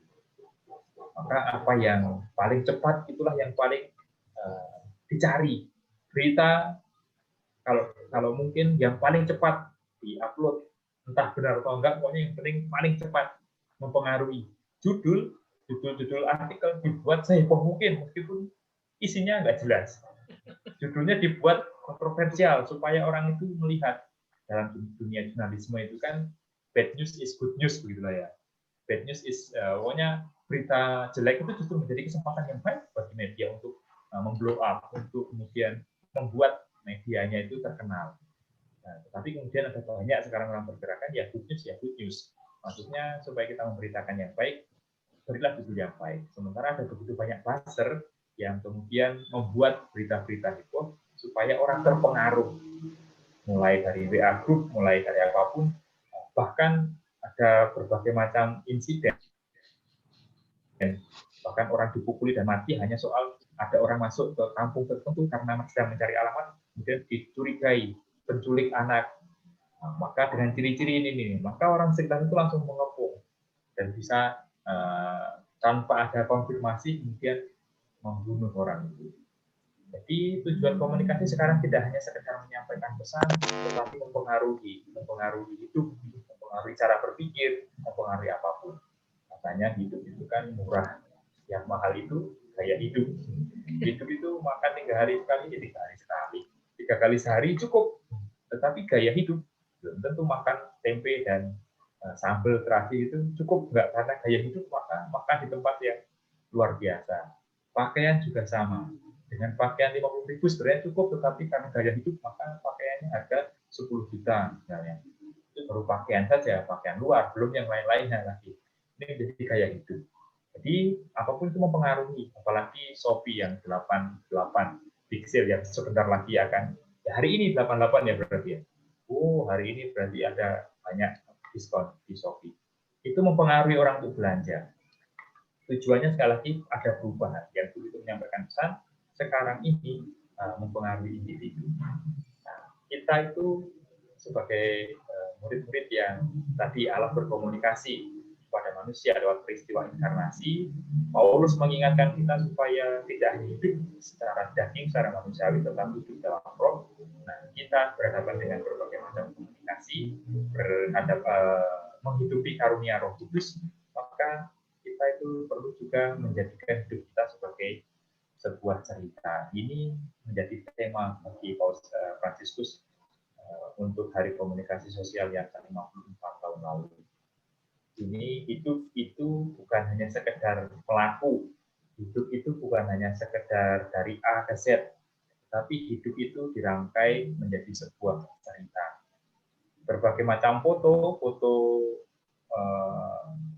Maka apa yang paling cepat itulah yang paling dicari. Berita kalau mungkin yang paling cepat diupload, entah benar atau enggak, pokoknya yang penting paling cepat mempengaruhi. Judul artikel dibuat seheboh mungkin meskipun isinya enggak jelas. Judulnya dibuat kontroversial supaya orang itu melihat. Dalam dunia jurnalisme itu kan bad news is good news begitulah ya. Bad news is pokoknya berita jelek itu justru menjadi kesempatan yang baik bagi media untuk memblow up, untuk kemudian membuat medianya itu terkenal. Nah, tetapi kemudian ada banyak sekarang orang bergerakan ya good news. Maksudnya supaya kita memberitakan yang baik, berilah judul yang baik. Sementara ada begitu banyak buzzer yang kemudian membuat berita-berita itu supaya orang terpengaruh. Mulai dari WA group, mulai dari apapun, bahkan ada berbagai macam insiden. Bahkan orang dipukuli dan mati hanya soal ada orang masuk ke kampung tertentu karena sedang mencari alamat, kemudian dicurigai penculik anak. Nah, maka dengan ciri-ciri ini, maka orang sekitar itu langsung mengepung dan bisa tanpa ada konfirmasi kemudian membunuh orang itu. Jadi tujuan komunikasi sekarang tidak hanya sekedar menyampaikan pesan, tetapi mempengaruhi hidup, mempengaruhi cara berpikir, mempengaruhi apapun. Katanya hidup itu kan murah, yang mahal itu gaya hidup. Hidup itu makan 3 hari sekali, ya 3 hari sekali. 3 kali sehari cukup, tetapi gaya hidup belum tentu makan tempe dan sambal terasi itu cukup, enggak, karena gaya hidup makan di tempat yang luar biasa. Pakaian juga sama. Dengan pakaian 50.000 sebenarnya cukup, tetapi karena gaya hidup maka pakaiannya harga 10 juta misalnya. Itu baru pakaian saja, pakaian luar, belum yang lain-lainnya lagi. Ini menjadi gaya hidup. Jadi apapun itu mempengaruhi, apalagi Shopee yang 88 pixel yang sebentar lagi akan, ya hari ini 88 ya berarti ya. Oh, hari ini berarti ada banyak diskon di Shopee. Itu mempengaruhi orang untuk belanja. Tujuannya sekali lagi ada perubahan. Yang dulu itu menyampaikan pesan, sekarang ini mempengaruhi individu. Nah, kita itu sebagai murid-murid yang tadi alat berkomunikasi pada manusia lewat peristiwa inkarnasi, Paulus mengingatkan kita supaya tidak hanya hidup secara daging, secara manusiawi, tetapi hidup dalam roh. Nah, kita berhadapan dengan berbagai macam komunikasi, menghidupi karunia Roh Kudus, maka kita itu perlu juga menjadikan hidup kita sebagai sebuah cerita. Ini menjadi tema bagi Paus Fransiskus untuk Hari Komunikasi Sosial yang ke-54 tahun lalu. Ini hidup itu bukan hanya sekedar pelaku, hidup itu bukan hanya sekedar dari A ke Z, tapi hidup itu dirangkai menjadi sebuah cerita. Berbagai macam foto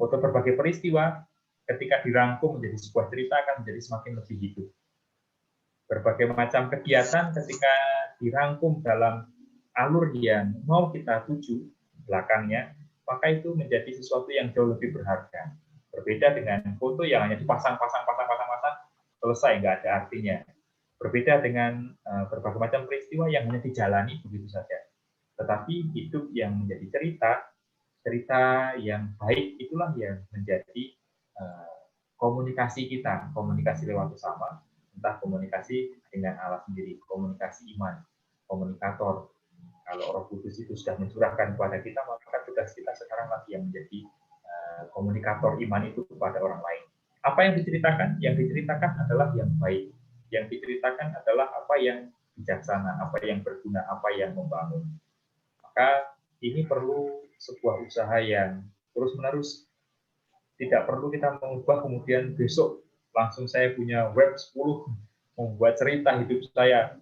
berbagai peristiwa, ketika dirangkum menjadi sebuah cerita akan menjadi semakin lebih hidup. Berbagai macam kegiatan ketika dirangkum dalam alur yang mau kita tuju belakangnya, maka itu menjadi sesuatu yang jauh lebih berharga. Berbeda dengan foto yang hanya dipasang, selesai, nggak ada artinya. Berbeda dengan berbagai macam peristiwa yang hanya dijalani begitu saja. Tetapi hidup yang menjadi cerita yang baik, itulah yang menjadi komunikasi kita, komunikasi lewat sesama, entah komunikasi dengan Allah sendiri, komunikasi iman, komunikator. Kalau Roh Kudus itu sudah mencurahkan kepada kita, maka tugas kita sekarang lagi yang menjadi komunikator iman itu kepada orang lain. Apa yang diceritakan? Yang diceritakan adalah yang baik. Yang diceritakan adalah apa yang bijaksana, apa yang berguna, apa yang membangun. Maka ini perlu sebuah usaha yang terus-menerus. Tidak perlu kita mengubah kemudian besok langsung saya punya web 10, membuat cerita hidup saya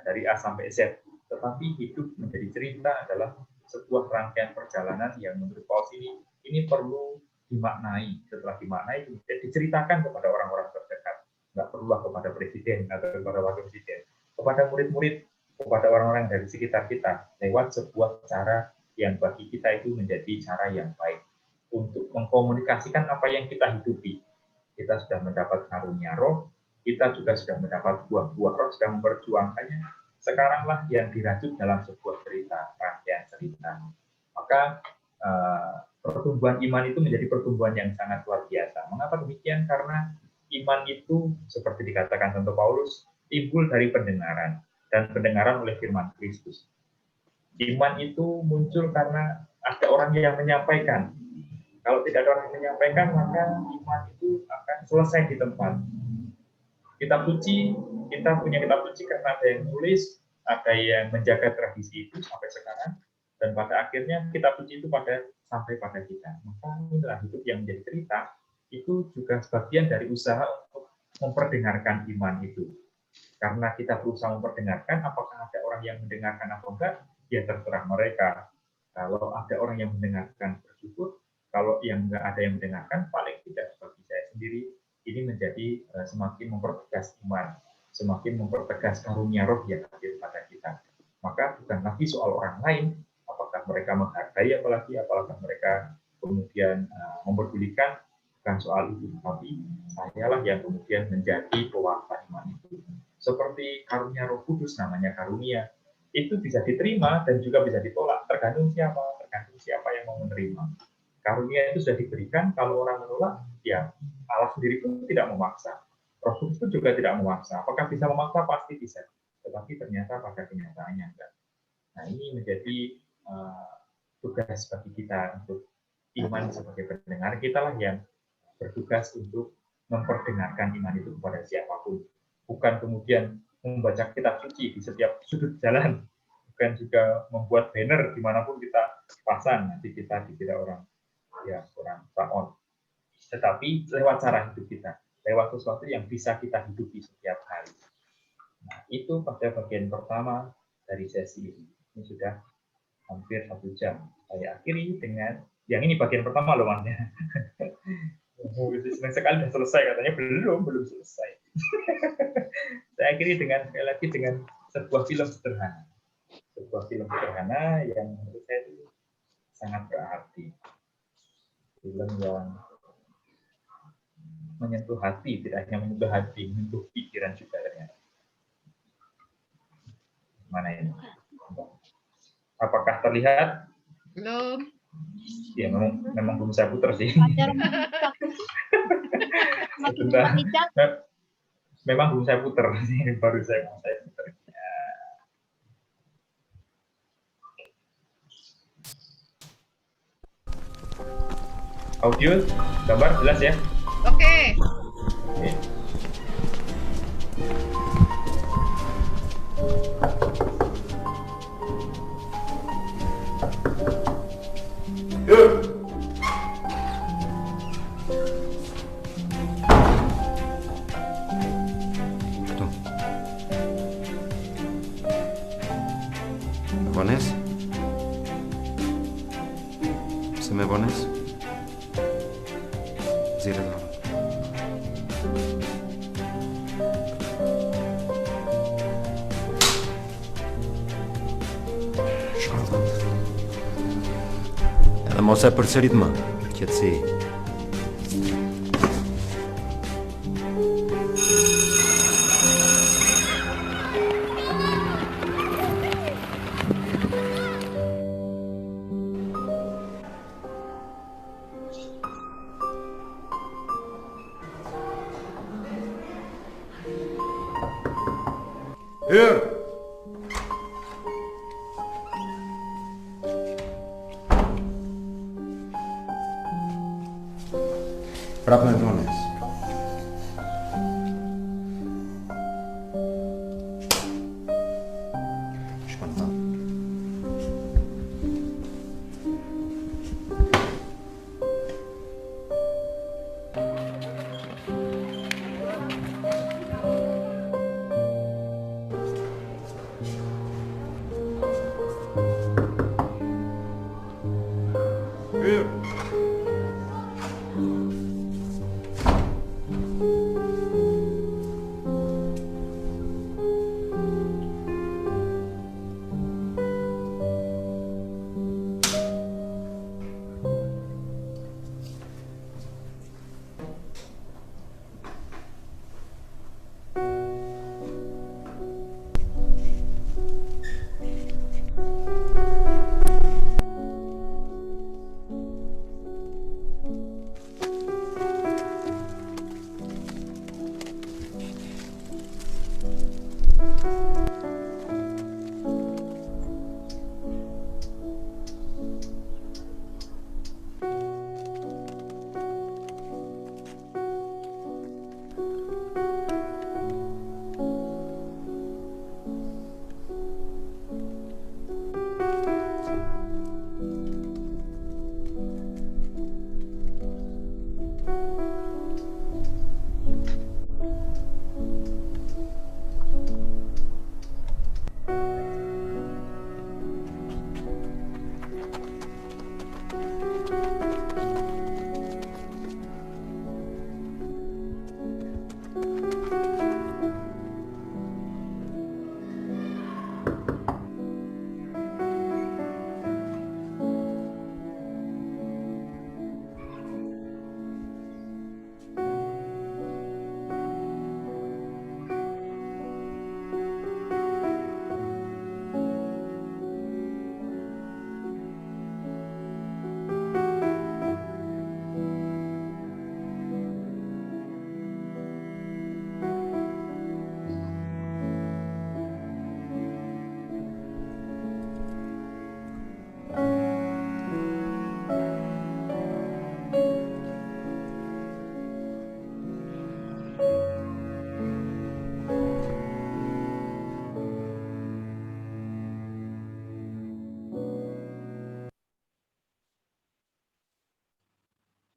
dari A sampai Z. Tetapi hidup menjadi cerita adalah sebuah rangkaian perjalanan yang menurut Paus ini perlu dimaknai. Setelah dimaknai, kemudian diceritakan kepada orang-orang terdekat. Nggak perlulah kepada presiden atau kepada wakil presiden. Kepada murid-murid, kepada orang-orang dari sekitar kita, lewat sebuah cara yang bagi kita itu menjadi cara yang baik. Untuk mengkomunikasikan apa yang kita hidupi. Kita sudah mendapat karunia roh, kita juga sudah mendapat buah-buah roh, sudah memperjuangkannya. Sekaranglah yang dirajut dalam sebuah cerita, rangkaian cerita. Maka pertumbuhan iman itu menjadi pertumbuhan yang sangat luar biasa. Mengapa demikian? Karena iman itu, seperti dikatakan Santo Paulus, timbul dari pendengaran, dan pendengaran oleh firman Kristus. Iman itu muncul karena ada orang yang menyampaikan. Kalau tidak ada orang yang menyampaikan, maka iman itu akan selesai di tempat. Kitab suci, kita punya kitab suci karena ada yang nulis, ada yang menjaga tradisi itu sampai sekarang, dan pada akhirnya kitab suci itu sampai pada kita. Maka inilah hidup yang menjadi cerita, itu juga sebagian dari usaha untuk memperdengarkan iman itu. Karena kita berusaha memperdengarkan, apakah ada orang yang mendengarkan atau enggak, ya terserah mereka. Kalau ada orang yang mendengarkan, bersyukur. Kalau yang enggak ada yang mendengarkan, paling tidak bagi saya sendiri, ini menjadi semakin mempertegas iman, semakin mempertegas karunia roh yang hadir pada kita. Maka bukan lagi soal orang lain, apakah mereka menghargai apakah mereka kemudian memperdulikan, bukan soal itu, tapi sayalah yang kemudian menjadi pewarta iman itu. Seperti karunia Roh Kudus, namanya karunia, itu bisa diterima dan juga bisa ditolak, tergantung siapa yang mau menerima. Karunia itu sudah diberikan, kalau orang menolak, ya Allah sendiri pun tidak memaksa. Roh Kudus itu juga tidak memaksa. Apakah bisa memaksa? Pasti bisa. Tetapi ternyata pada kenyataannya enggak. Nah, ini menjadi tugas bagi kita untuk iman sebagai pendengar. Kitalah yang bertugas untuk memperdengarkan iman itu kepada siapapun. Bukan kemudian membaca kitab suci di setiap sudut jalan. Bukan juga membuat banner dimanapun kita pasang. Nanti kita dikira orang saon. Tetapi lewat cara hidup kita. Lewat sesuatu yang bisa kita hidupi setiap hari. Nah, itu pada bagian pertama dari sesi ini. Ini sudah hampir 1 jam. Saya akhiri dengan, yang ini bagian pertama loh, Mas. Senang sekali sudah selesai, katanya belum selesai. Saya akhiri dengan, sekali lagi, dengan sebuah film sederhana. Sebuah film sederhana yang menurut saya itu sangat berarti. Film yang menyentuh hati, tidak hanya menyentuh hati, menyentuh pikiran juga ternyata. Mana ini? Apakah terlihat? Belum. Ya, memang belum saya putar sih. Sebentar. Memang belum saya putar sih, baru saya putar. Audio, gambar jelas ya? Oke. Oke. ¿Me pones? ¿Se me pones? Sí, claro. Edhe mos e përsërit më, qetësi. Hyr! Prapë me pones. Shkon. Hyr!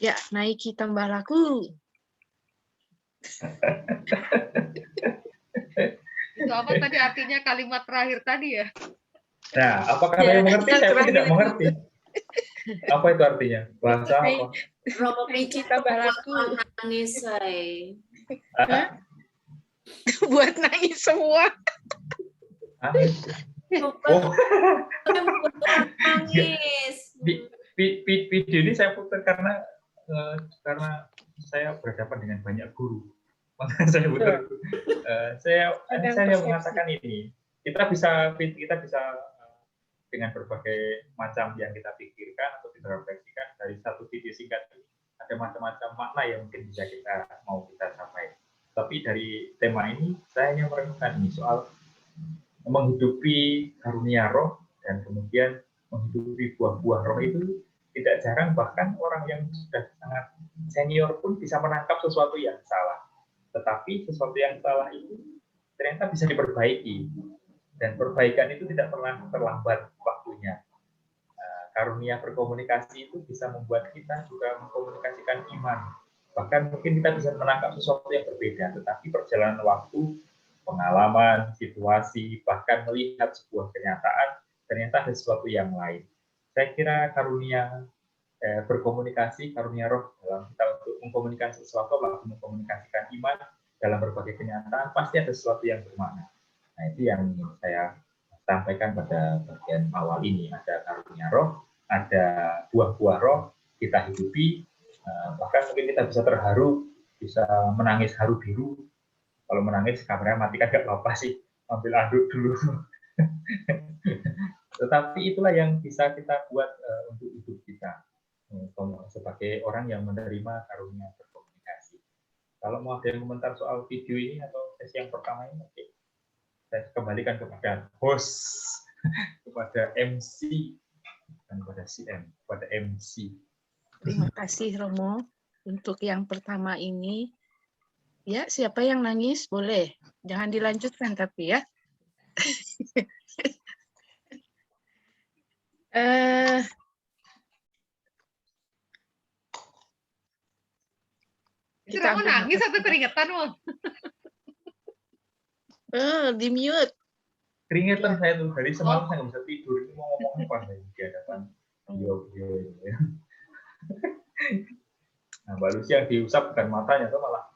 Ya, naiki tambah laku. Itu apa tadi artinya kalimat terakhir tadi ya? Nah, apakah ada yang mengerti? yang Saya pun terakhir tidak itu. mengerti. Apa itu artinya? Bahasa apa? Romo Naiki Pica tambah buat laku. nangis, say. Ah, Buat nangis semua. Nangis. Bukan Oh, buat orang nangis. video ini saya putar karena saya berhadapan dengan banyak guru. Maka saya putar. Saya mengatakan ini. Kita bisa dengan berbagai macam yang kita pikirkan atau kita refleksikan dari satu video singkat ini ada macam-macam makna yang mungkin bisa kita capai. Tapi dari tema ini saya hanya merenungkan ini soal menghidupi karunia roh dan kemudian menghidupi buah-buah roh itu tidak jarang bahkan orang yang sudah sangat senior pun bisa menangkap sesuatu yang salah. Tetapi sesuatu yang salah itu ternyata bisa diperbaiki. Dan perbaikan itu tidak pernah terlambat waktunya. Karunia berkomunikasi itu bisa membuat kita juga mengkomunikasikan iman. Bahkan mungkin kita bisa menangkap sesuatu yang berbeda, tetapi perjalanan waktu, pengalaman, situasi, bahkan melihat sebuah kenyataan, ternyata ada sesuatu yang lain. Saya kira karunia berkomunikasi, karunia roh dalam kita untuk mengkomunikasi sesuatu, lalu mengkomunikasikan iman dalam berbagai kenyataan, pasti ada sesuatu yang bermakna. Nah, itu yang ingin saya sampaikan pada bagian awal ini. Ada karunia roh, ada buah-buah roh, kita hidupi, bahkan mungkin kita bisa terharu, bisa menangis haru biru. Kalau menangis, kameranya matikan nggak apa-apa sih, ambil aduk dulu. Tetapi itulah yang bisa kita buat untuk hidup kita, sebagai orang yang menerima karunia berkomunikasi. Kalau mau ada yang komentar soal video ini atau sesi yang pertama ini, oke. Saya kembalikan kepada host, kepada MC, dan kepada CM, kepada MC. Terima kasih Romo untuk yang pertama ini. Ya, siapa yang nangis boleh. Jangan dilanjutkan tapi ya. Itu Romo nangis atau keringetan, Mo? Di mute. Keringetan saya tuh dari semalam saya nggak bisa tidur. Ini mau ngomong apa di hadapan beliau ini. Nah, Mbak Lucy yang diusap bukan matanya tuh malah.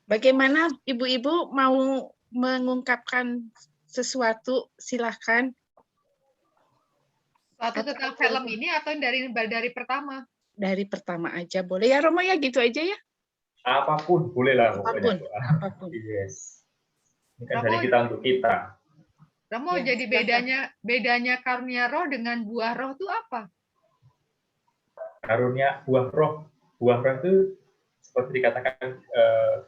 Bagaimana ibu-ibu mau mengungkapkan sesuatu? Silahkan. Satu tentang film ini atau dari pertama? Dari pertama aja boleh ya Romo ya, gitu aja ya. Apapun boleh lah pokoknya. Apapun. Yes. Ini kan dari kita untuk kita. Romo, Ya, jadi bedanya karunia roh dengan buah roh itu apa? Karunia buah roh itu seperti dikatakan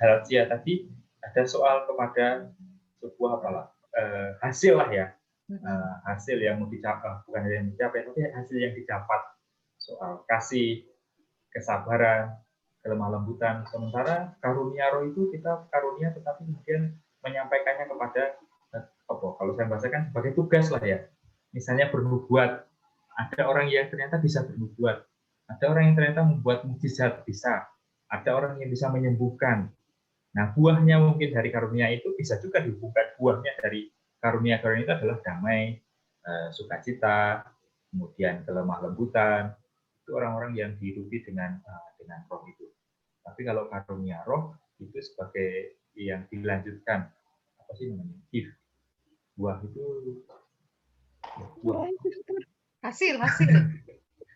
Galatia tadi, ada soal kepada sebuah hasil lah ya, hasil yang mau dicapai, bukan yang dicapai, tapi hasil yang didapat, soal kasih, kesabaran, kelemah lembutan. Sementara karunia roh itu kita karunia tetapi kemudian menyampaikannya kepada kalau saya bahasakan sebagai tugas lah ya. Misalnya bernubuat, ada orang yang ternyata bisa bernubuat, ada orang yang ternyata membuat mukjizat bisa, ada orang yang bisa menyembuhkan. Nah, buahnya mungkin dari karunia itu bisa juga dihubungkan, buahnya dari karunia itu adalah damai, sukacita, kemudian kelemah lembutan. Itu orang-orang yang dihidupi dengan roh itu. Tapi kalau karunia roh itu sebagai yang dilanjutkan, apa sih namanya, gift, buah itu buah.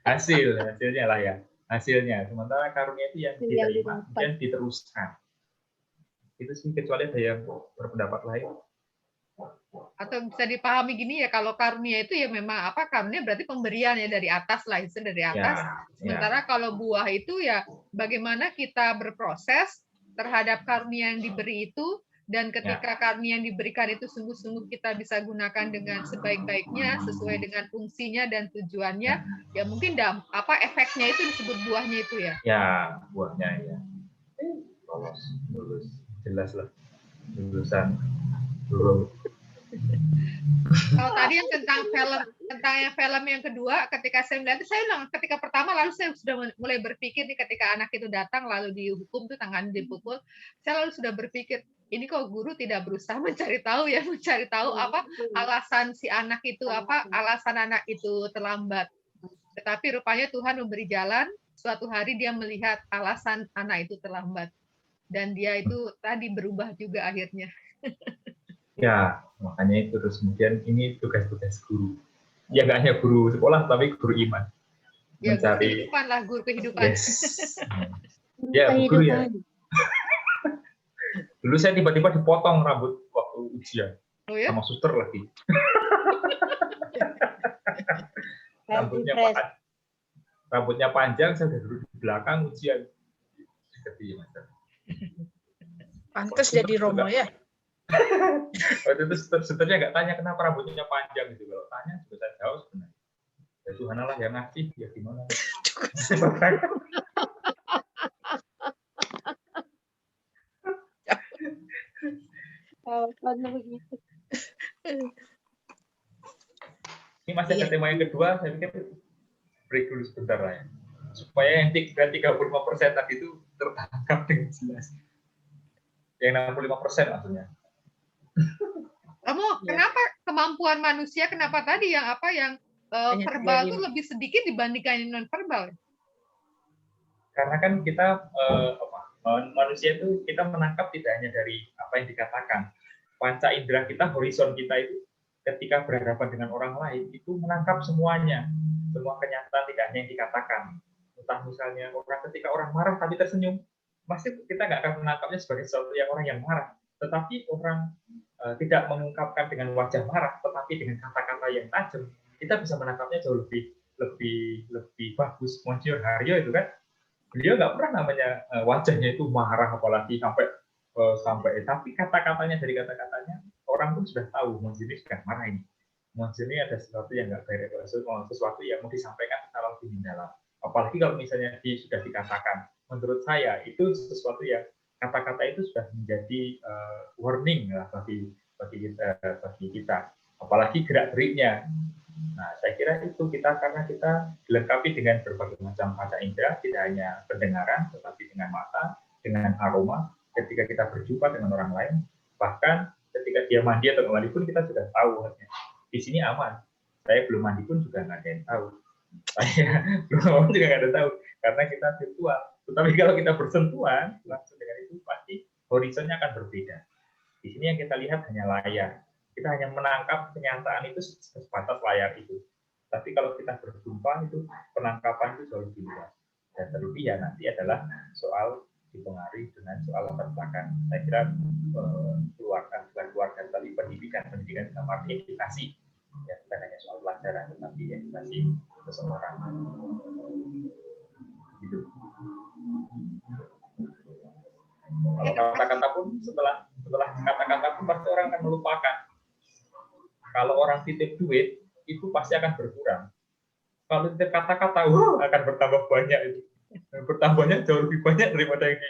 hasilnya lah ya, hasilnya. Sementara karunia itu yang diterima dan diteruskan. Itu sih, kecuali ada yang berpendapat lain. Atau bisa dipahami gini ya, kalau karunia itu ya memang karunia berarti pemberian ya dari atas lah, itu dari atas. Sementara kalau buah itu ya bagaimana kita berproses terhadap karunia yang diberi itu, dan ketika karunia yang diberikan itu sungguh-sungguh kita bisa gunakan dengan sebaik-baiknya sesuai dengan fungsinya dan tujuannya, ya mungkin efeknya itu disebut buahnya itu ya. Ya, buahnya ya. Lulus jelas lah. Lulusan dulu. Kalau tadi yang tentang film tentang yang film yang kedua, ketika saya melihat itu, saya bilang ketika pertama lalu saya sudah mulai berpikir nih ketika anak itu datang lalu dihukum tuh tangan dipukul, saya lalu sudah berpikir ini kok guru tidak berusaha mencari tahu ya, mencari tahu apa alasan si anak itu, apa alasan anak itu terlambat. Tetapi rupanya Tuhan memberi jalan, suatu hari dia melihat alasan anak itu terlambat. Dan dia itu tadi berubah juga akhirnya. Ya, makanya itu terus kemudian ini tugas-tugas guru. Ya nggak hanya guru sekolah, tapi guru iman. Ya, guru Mencari kehidupan lah, guru kehidupan. yes. Ya, guru ya. Dulu saya tiba-tiba dipotong rambut waktu ujian. Oh ya? Sama suster lagi. Rambutnya panjang, saya udah duduk di belakang ujian. Seperti itu. Pantes jadi Romo ya. Waktu itu susternya nggak tanya kenapa rambutnya panjang gitu. Kalau tanya juga saya jawab sebenarnya. Ya Tuhan Allah yang ngasih, ya gimana? Ini masih ada tema yang kedua, saya pikir break dulu sebentar lah ya. Supaya yang 35% tadi itu tertangkap dengan jelas. Yang 65% maksudnya. Kamu kenapa kemampuan manusia, kenapa tadi yang apa yang verbal itu lebih sedikit dibandingkan yang non verbal? Karena kan kita manusia itu kita menangkap tidak hanya dari apa yang dikatakan. Panca indera kita, horizon kita itu ketika berhadapan dengan orang lain itu menangkap semuanya, semua kenyataan tidak hanya yang dikatakan. Entah misalnya ketika orang marah tapi tersenyum, pasti kita nggak akan menangkapnya sebagai sesuatu yang orang yang marah. Tetapi orang tidak mengungkapkan dengan wajah marah, tetapi dengan kata-kata yang tajam, kita bisa menangkapnya jauh lebih bagus. Monsieur Haryo itu kan, beliau nggak pernah namanya wajahnya itu marah, apalagi sampai tapi kata-katanya dari kata-katanya orang pun sudah tahu Monsieur ini sudah marah ini. Monsieur ini ada sesuatu yang nggak beres, sesuatu yang mau disampaikan secara lebih mendalam. Apalagi kalau misalnya sudah dikatakan, menurut saya itu sesuatu yang kata-kata itu sudah menjadi warning lah bagi kita, apalagi gerak-geriknya. Nah, saya kira itu karena kita dilengkapi dengan berbagai macam panca indera, tidak hanya pendengaran, tetapi dengan mata, dengan aroma. Ketika kita berjumpa dengan orang lain, bahkan ketika dia mandi atau kembali pun kita sudah tahu. Di sini aman. Saya belum mandi pun juga nggak ada yang tahu. Saya belum juga nggak ada tahu karena kita virtual. Tetapi kalau kita bersentuhan langsung dengan itu pasti horizonnya akan berbeda. Di sini yang kita lihat hanya layar. Kita hanya menangkap kenyataan itu sebatas layar itu. Tapi kalau kita berjumpa itu penangkapan itu jauh lebih luas. Dan terlebih ya nanti adalah soal dipengaruhi dengan soal latar belakang. Saya kira keluarga tadi pendidikan sama edukasi. Ya, bukan hanya soal pelajaran, tetapi edukasi seseorang. Gitu. Kalau kata-kata pun setelah kata-kata pun pasti orang akan melupakan. Kalau orang titip duit itu pasti akan berkurang. Kalau titip kata-kata akan bertambah banyak itu. Bertambahnya jauh lebih banyak daripada yang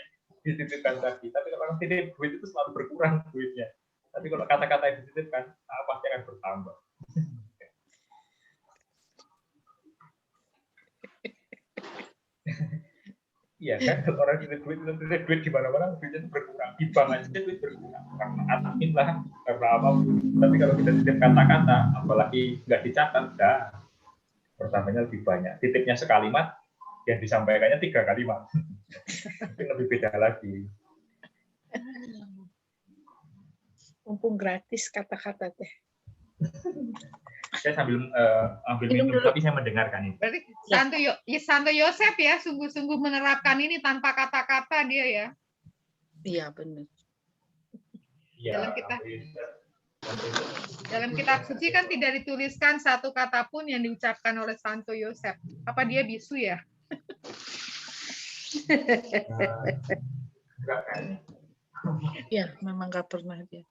dititipkan tadi. Tapi kalau orang titip duit itu selalu berkurang duitnya. Tapi kalau kata-kata yang dititipkan pasti akan bertambah. Iya kan, kalau orang titip duit di mana-mana duitnya itu berkurang. Di bank aja duit berkurang karena admin lah, karena apa. Tapi kalau kita titip kata-kata, apalagi nggak dicatat, pertamanya lebih banyak. Titipnya sekalimat, yang disampaikannya 3 kalimat. Mungkin lebih beda lagi. Mumpung gratis kata-kata teh. Saya sambil ambil minum tapi saya mendengarkan ini. Berarti Santo Yosef ya, sungguh-sungguh menerapkan ini tanpa kata-kata dia ya. Iya benar. Ya, dalam kitab suci kan tidak dituliskan satu kata pun yang diucapkan oleh Santo Yosef. Apa dia bisu ya? Enggak kan? Iya, memang nggak pernah dia.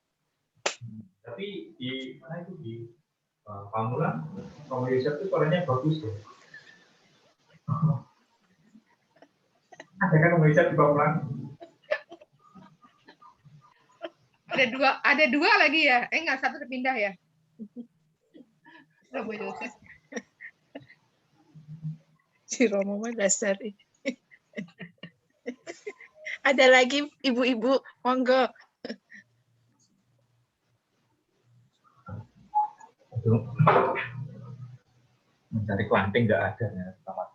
Tapi di mana itu di Pamulang, Romo Yosef itu suaranya bagus tuh. Ada kan Romo Yosef di Pamulang? Ada dua lagi ya? Enggak, satu terpindah ya? Romo Yosef. Si Romo mah dasar. Ada lagi ibu-ibu, monggo. Itu mencari kelanting nggak ada ya, selamat.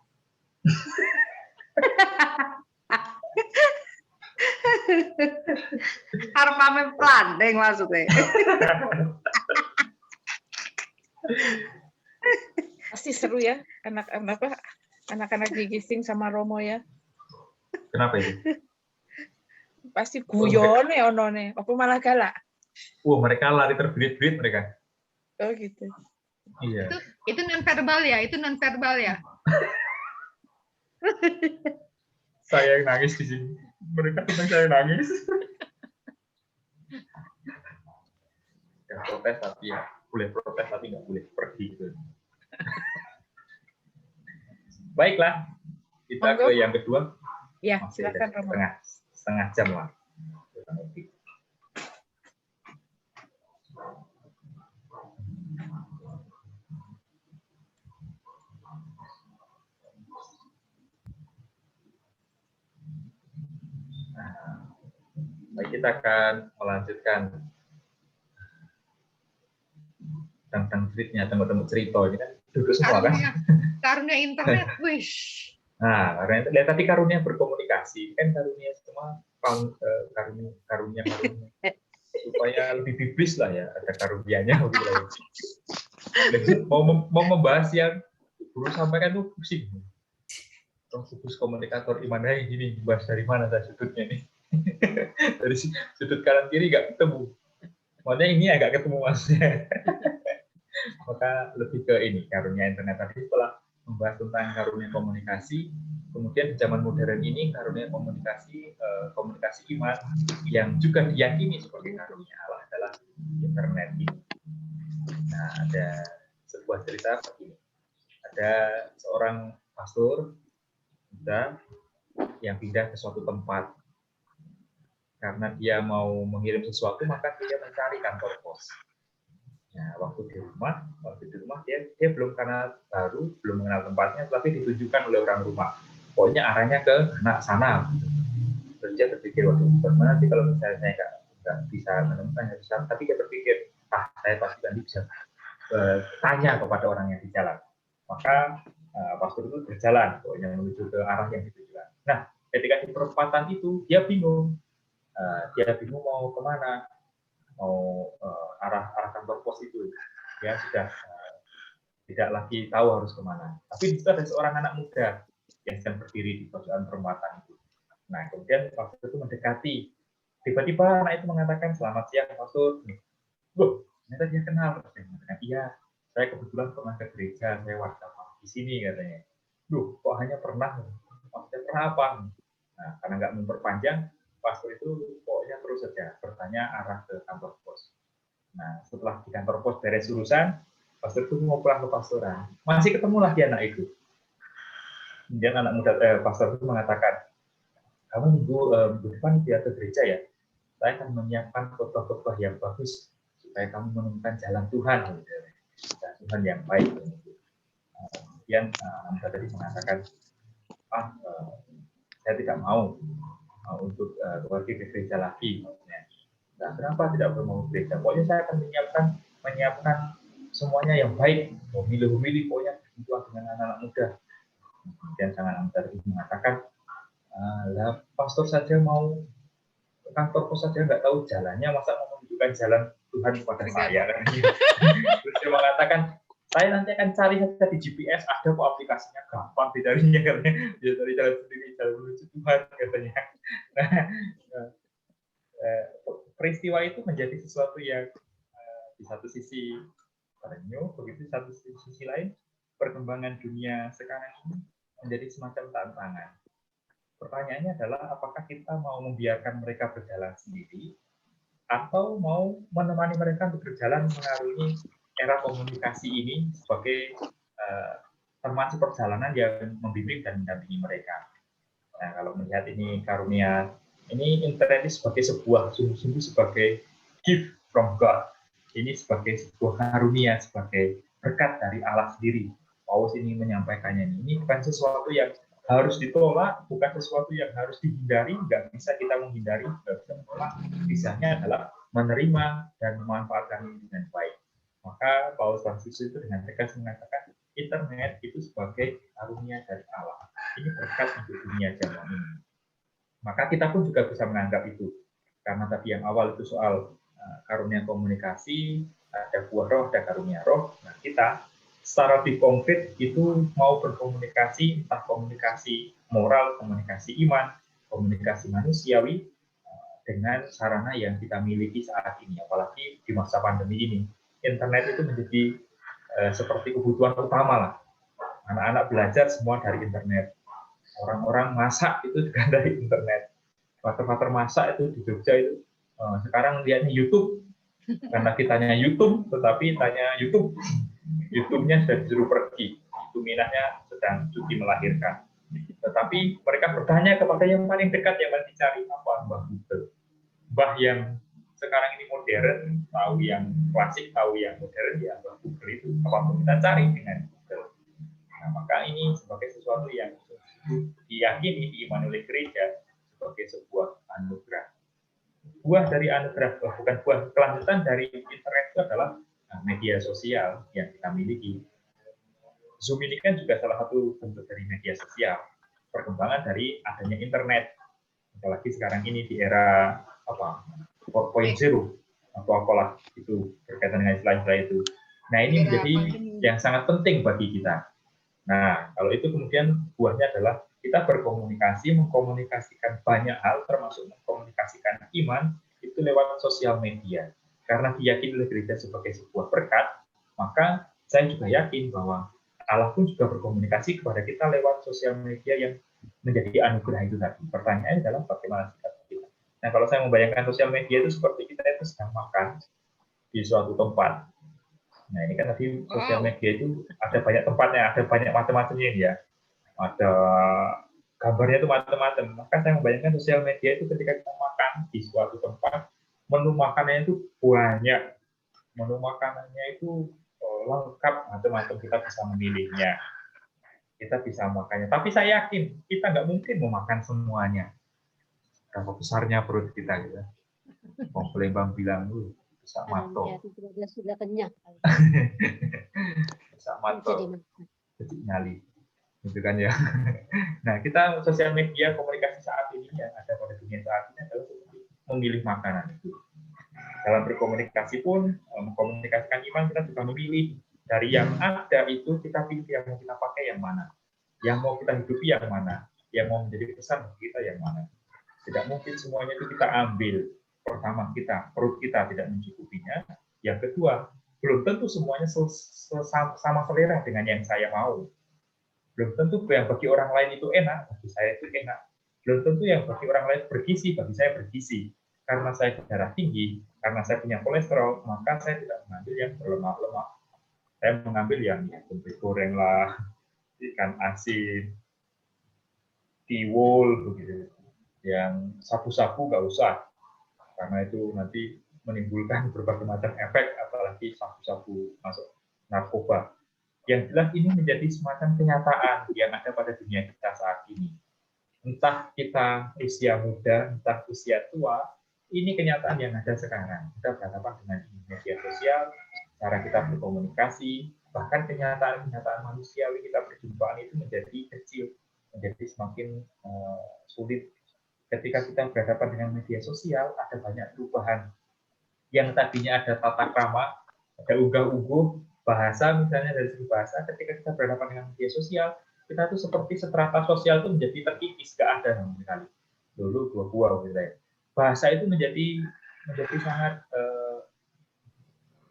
Arep pamit plandeng maksudnya. Pasti seru ya anak-anak gigising sama Romo ya. Kenapa itu? Pasti guyon ya onone. Apa malah galak? Mereka lari terberit-berit mereka. Oh gitu. Iya. Itu non verbal ya, itu non verbal ya. Saya yang nangis di sini. Mereka sedang saya nangis. Ya, protes tapi ya boleh protes tapi nggak boleh pergi gitu. Baiklah, kita Monggo. ke yang kedua. Ya, Masih silakan ada Romo. setengah jam lah. Baik, kita akan melanjutkan tentang ceritanya, tembok-tembok cerita ini kan duduk semua kan. Karunia internet, wish. Nah, karena tadi karunia berkomunikasi kan karunia semua karunia supaya lebih biblis lah ya, ada karunianya. Mau membahas yang dulu sampaikan tuh pusing. Khusus komunikator Iman ini bahas dari mana saya sudutnya nih? Dari sudut kanan kiri nggak ketemu. Makanya ini agak ketemu masnya. Maka lebih ke ini karunia internet tadi setelah membahas tentang karunia komunikasi, kemudian di zaman modern ini karunia komunikasi iman yang juga diyakini sebagai karunia Allah adalah internet ini. Nah, ada sebuah cerita begini. Ada seorang pastor yang pindah ke suatu tempat. Karena dia mau mengirim sesuatu, maka dia mencari kantor pos. Nah, waktu di rumah dia belum karena baru, belum mengenal tempatnya, tapi ditunjukkan oleh orang rumah. Pokoknya arahnya ke sana. Terus dia berpikir, waduh, bagaimana sih kalau misalnya saya nggak bisa menemukan yang besar, tapi dia berpikir, saya pasti nanti bisa tanya kepada orang yang di jalan. Maka pastor itu berjalan, pokoknya menuju ke arah yang ditujukan. Nah, ketika di perempatan itu, dia bingung. Dia bingung mau kemana, mau arah kantor pos itu. Dia sudah tidak lagi tahu harus kemana. Tapi di situ ada seorang anak muda yang sedang berdiri di pojokan perempatan itu. Nah, kemudian pastor itu mendekati. Tiba-tiba anak itu mengatakan, "Selamat siang, pastor." Loh, ternyata dia kenal. Dia mengatakan, "Iya, saya kebetulan pernah ke gereja, saya wartawan di sini," katanya. "Loh, kok hanya pernah? Maksudnya pernah apa?" Nah, karena nggak memperpanjang, pastor itu pokoknya terus saja bertanya arah ke kantor pos. Nah, setelah di kantor pos beres urusan, pastor itu mau pulang ke pastoran. Masih ketemulah dia anak itu. Kemudian anak muda pastor itu mengatakan, "Kamu minggu depan dia ke gereja ya? Saya akan menyiapkan khotbah-khotbah yang bagus supaya kamu menemukan jalan Tuhan, jalan Tuhan yang baik." Kemudian anak muda tadi mengatakan, "Saya tidak mau untuk pergi ke gereja lagi." Nah, kenapa tidak mau ke gereja? Pokoknya saya akan menyiapkan semuanya yang baik, memilih pokoknya berjumpa dengan anak-anak muda. Kemudian sang anak muda itu mengatakan, "Lah, pastor saja mau ke kantor pos saja nggak tahu jalannya, masa mau menunjukkan jalan Tuhan kepada saya?" Terus dia mengatakan, "Saya nanti akan cari saja di GPS, ada kok aplikasinya, gampang dicarinya," katanya. Dia cari jalan sendiri, jalan menuju Tuhan, katanya. Nah, peristiwa itu menjadi sesuatu yang di satu sisi terenyuh, begitu di satu sisi lain perkembangan dunia sekarang ini menjadi semacam tantangan. Pertanyaannya adalah apakah kita mau membiarkan mereka berjalan sendiri atau mau menemani mereka untuk berjalan mengarungi era komunikasi ini sebagai teman seperjalanan yang membimbing dan mendampingi mereka. Nah, kalau melihat ini karunia, ini internet ini sebagai sungguh sebagai gift from God. Ini sebagai sebuah karunia, sebagai berkat dari Allah sendiri. Paulus ini menyampaikannya. Ini bukan sesuatu yang harus ditolak, bukan sesuatu yang harus dihindari, nggak bisa kita menghindari, nggak bisa menolak. Bisanya adalah menerima dan memanfaatkan ini dengan baik. Maka Paulus Tarsus itu dengan tegas mengatakan internet itu sebagai karunia dari Allah. Ini berkat untuk dunia zaman ini. Maka kita pun juga bisa menganggap itu. Karena tadi yang awal itu soal karunia komunikasi, ada buah roh, ada karunia roh. Nah, kita secara lebih konkret itu mau berkomunikasi, entah komunikasi moral, komunikasi iman, komunikasi manusiawi, dengan sarana yang kita miliki saat ini. Apalagi di masa pandemi ini. Internet itu menjadi seperti kebutuhan utama lah. Anak-anak belajar semua dari internet. Orang-orang masak itu juga dari internet. Pater-pater masak itu di Jogja itu sekarang lihatnya YouTube. Karena kitanya YouTube, tetapi tanya YouTube. YouTube-nya sudah disuruh pergi. Itu minatnya sedang cuti melahirkan. Tetapi mereka bertanya kepada yang paling dekat yang paling dicari apa? Mbah Google. Mbah yang sekarang ini modern, tahu yang klasik, tahu yang modern, ya Mbah Google itu apapun kita cari dengan Google. Nah, maka ini sebagai sesuatu yang diyakini, diimani oleh gereja sebagai sebuah anugerah. Buah dari anugerah, bukan buah, kelanjutan dari internet itu adalah media sosial yang kita miliki. Zoom ini kan juga salah satu bentuk dari media sosial, perkembangan dari adanya internet. Apalagi sekarang ini di era 4.0 atau apalah itu berkaitan dengan istilah-istilah itu. Nah, ini menjadi yang sangat penting bagi kita. Nah, kalau itu kemudian buahnya adalah kita berkomunikasi, mengkomunikasikan banyak hal, termasuk mengkomunikasikan iman, itu lewat sosial media. Karena diyakini oleh gereja sebagai sebuah berkat, maka saya juga yakin bahwa Allah pun juga berkomunikasi kepada kita lewat sosial media yang menjadi anugerah itu tadi. Pertanyaannya adalah bagaimana sikap kita. Nah, kalau saya membayangkan sosial media itu seperti kita itu sedang makan di suatu tempat. Nah, ini kan tadi sosial media itu ada banyak tempatnya, ada banyak macam-macamnya ya. Ada gambarnya itu macam-macam. Maka saya membayangkan sosial media itu ketika kita makan di suatu tempat, menu makanannya itu banyak. Menu makanannya itu lengkap, macam-macam, kita bisa memilihnya. Kita bisa makannya. Tapi saya yakin kita nggak mungkin memakan semuanya. Berapa besarnya perut kita gitu. Bang bilang dulu bisa mato. Sudah kenyang. Bisa mato. Jadi nyali. Gitu kan ya. Nah, kita sosial media komunikasi saat ini yang ada pada dunia saat ini adalah memilih makanan itu. Dalam berkomunikasi pun, mengkomunikasikan iman, kita juga memilih dari yang ada itu, kita pilih yang mau kita pakai yang mana, yang mau kita hidupi yang mana, yang mau menjadi pesan kita yang mana. Tidak mungkin semuanya itu kita ambil. Pertama, perut kita tidak mencukupinya. Yang kedua, belum tentu semuanya sama selera dengan yang saya mau. Belum tentu yang bagi orang lain itu enak, bagi saya itu enak. Belum tentu yang bagi orang lain bergizi, bagi saya bergizi. Karena saya darah tinggi, karena saya punya kolesterol, maka saya tidak mengambil yang berlemak-lemak. Saya mengambil yang tempe goreng lah, ikan asin, tiwul, begitu. Yang sapu-sapu nggak usah, karena itu nanti menimbulkan berbagai macam efek, apalagi sapu-sapu masuk narkoba. Yang jelas ini menjadi semacam kenyataan yang ada pada dunia kita saat ini. Entah kita usia muda, entah usia tua, ini kenyataan yang ada sekarang. Kita berhadapan dengan media sosial, cara kita berkomunikasi, bahkan kenyataan-kenyataan manusiawi kita perjumpaan itu menjadi kecil, menjadi semakin sulit. Ketika kita berhadapan dengan media sosial, ada banyak perubahan. Yang tadinya ada tata krama, ada unggah-ungguh, bahasa misalnya dari segi bahasa, ketika kita berhadapan dengan media sosial, kita tuh seperti strata sosial itu menjadi terkikis, nggak ada sama sekali. Dulu dua misalnya. Bahasa itu menjadi sangat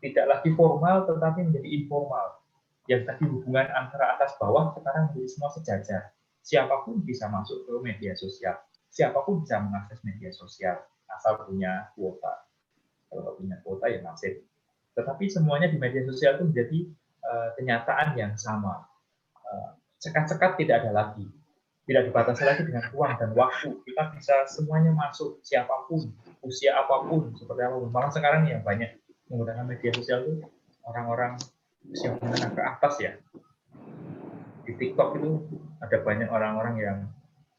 tidak lagi formal, tetapi menjadi informal. Yang tadi hubungan antara atas bawah sekarang menjadi semua sejajar. Siapapun bisa masuk ke media sosial. Siapapun bisa mengakses media sosial, asal punya kuota. Kalau punya kuota ya nasib. Tetapi semuanya di media sosial itu menjadi kenyataan yang sama. Sekat-sekat tidak ada lagi. Tidak dibatasi lagi dengan uang dan waktu. Kita bisa semuanya masuk, siapapun, usia apapun, seperti apapun. Malah sekarang yang banyak menggunakan media sosial itu orang-orang usia menengah ke atas ya. Di TikTok itu ada banyak orang-orang yang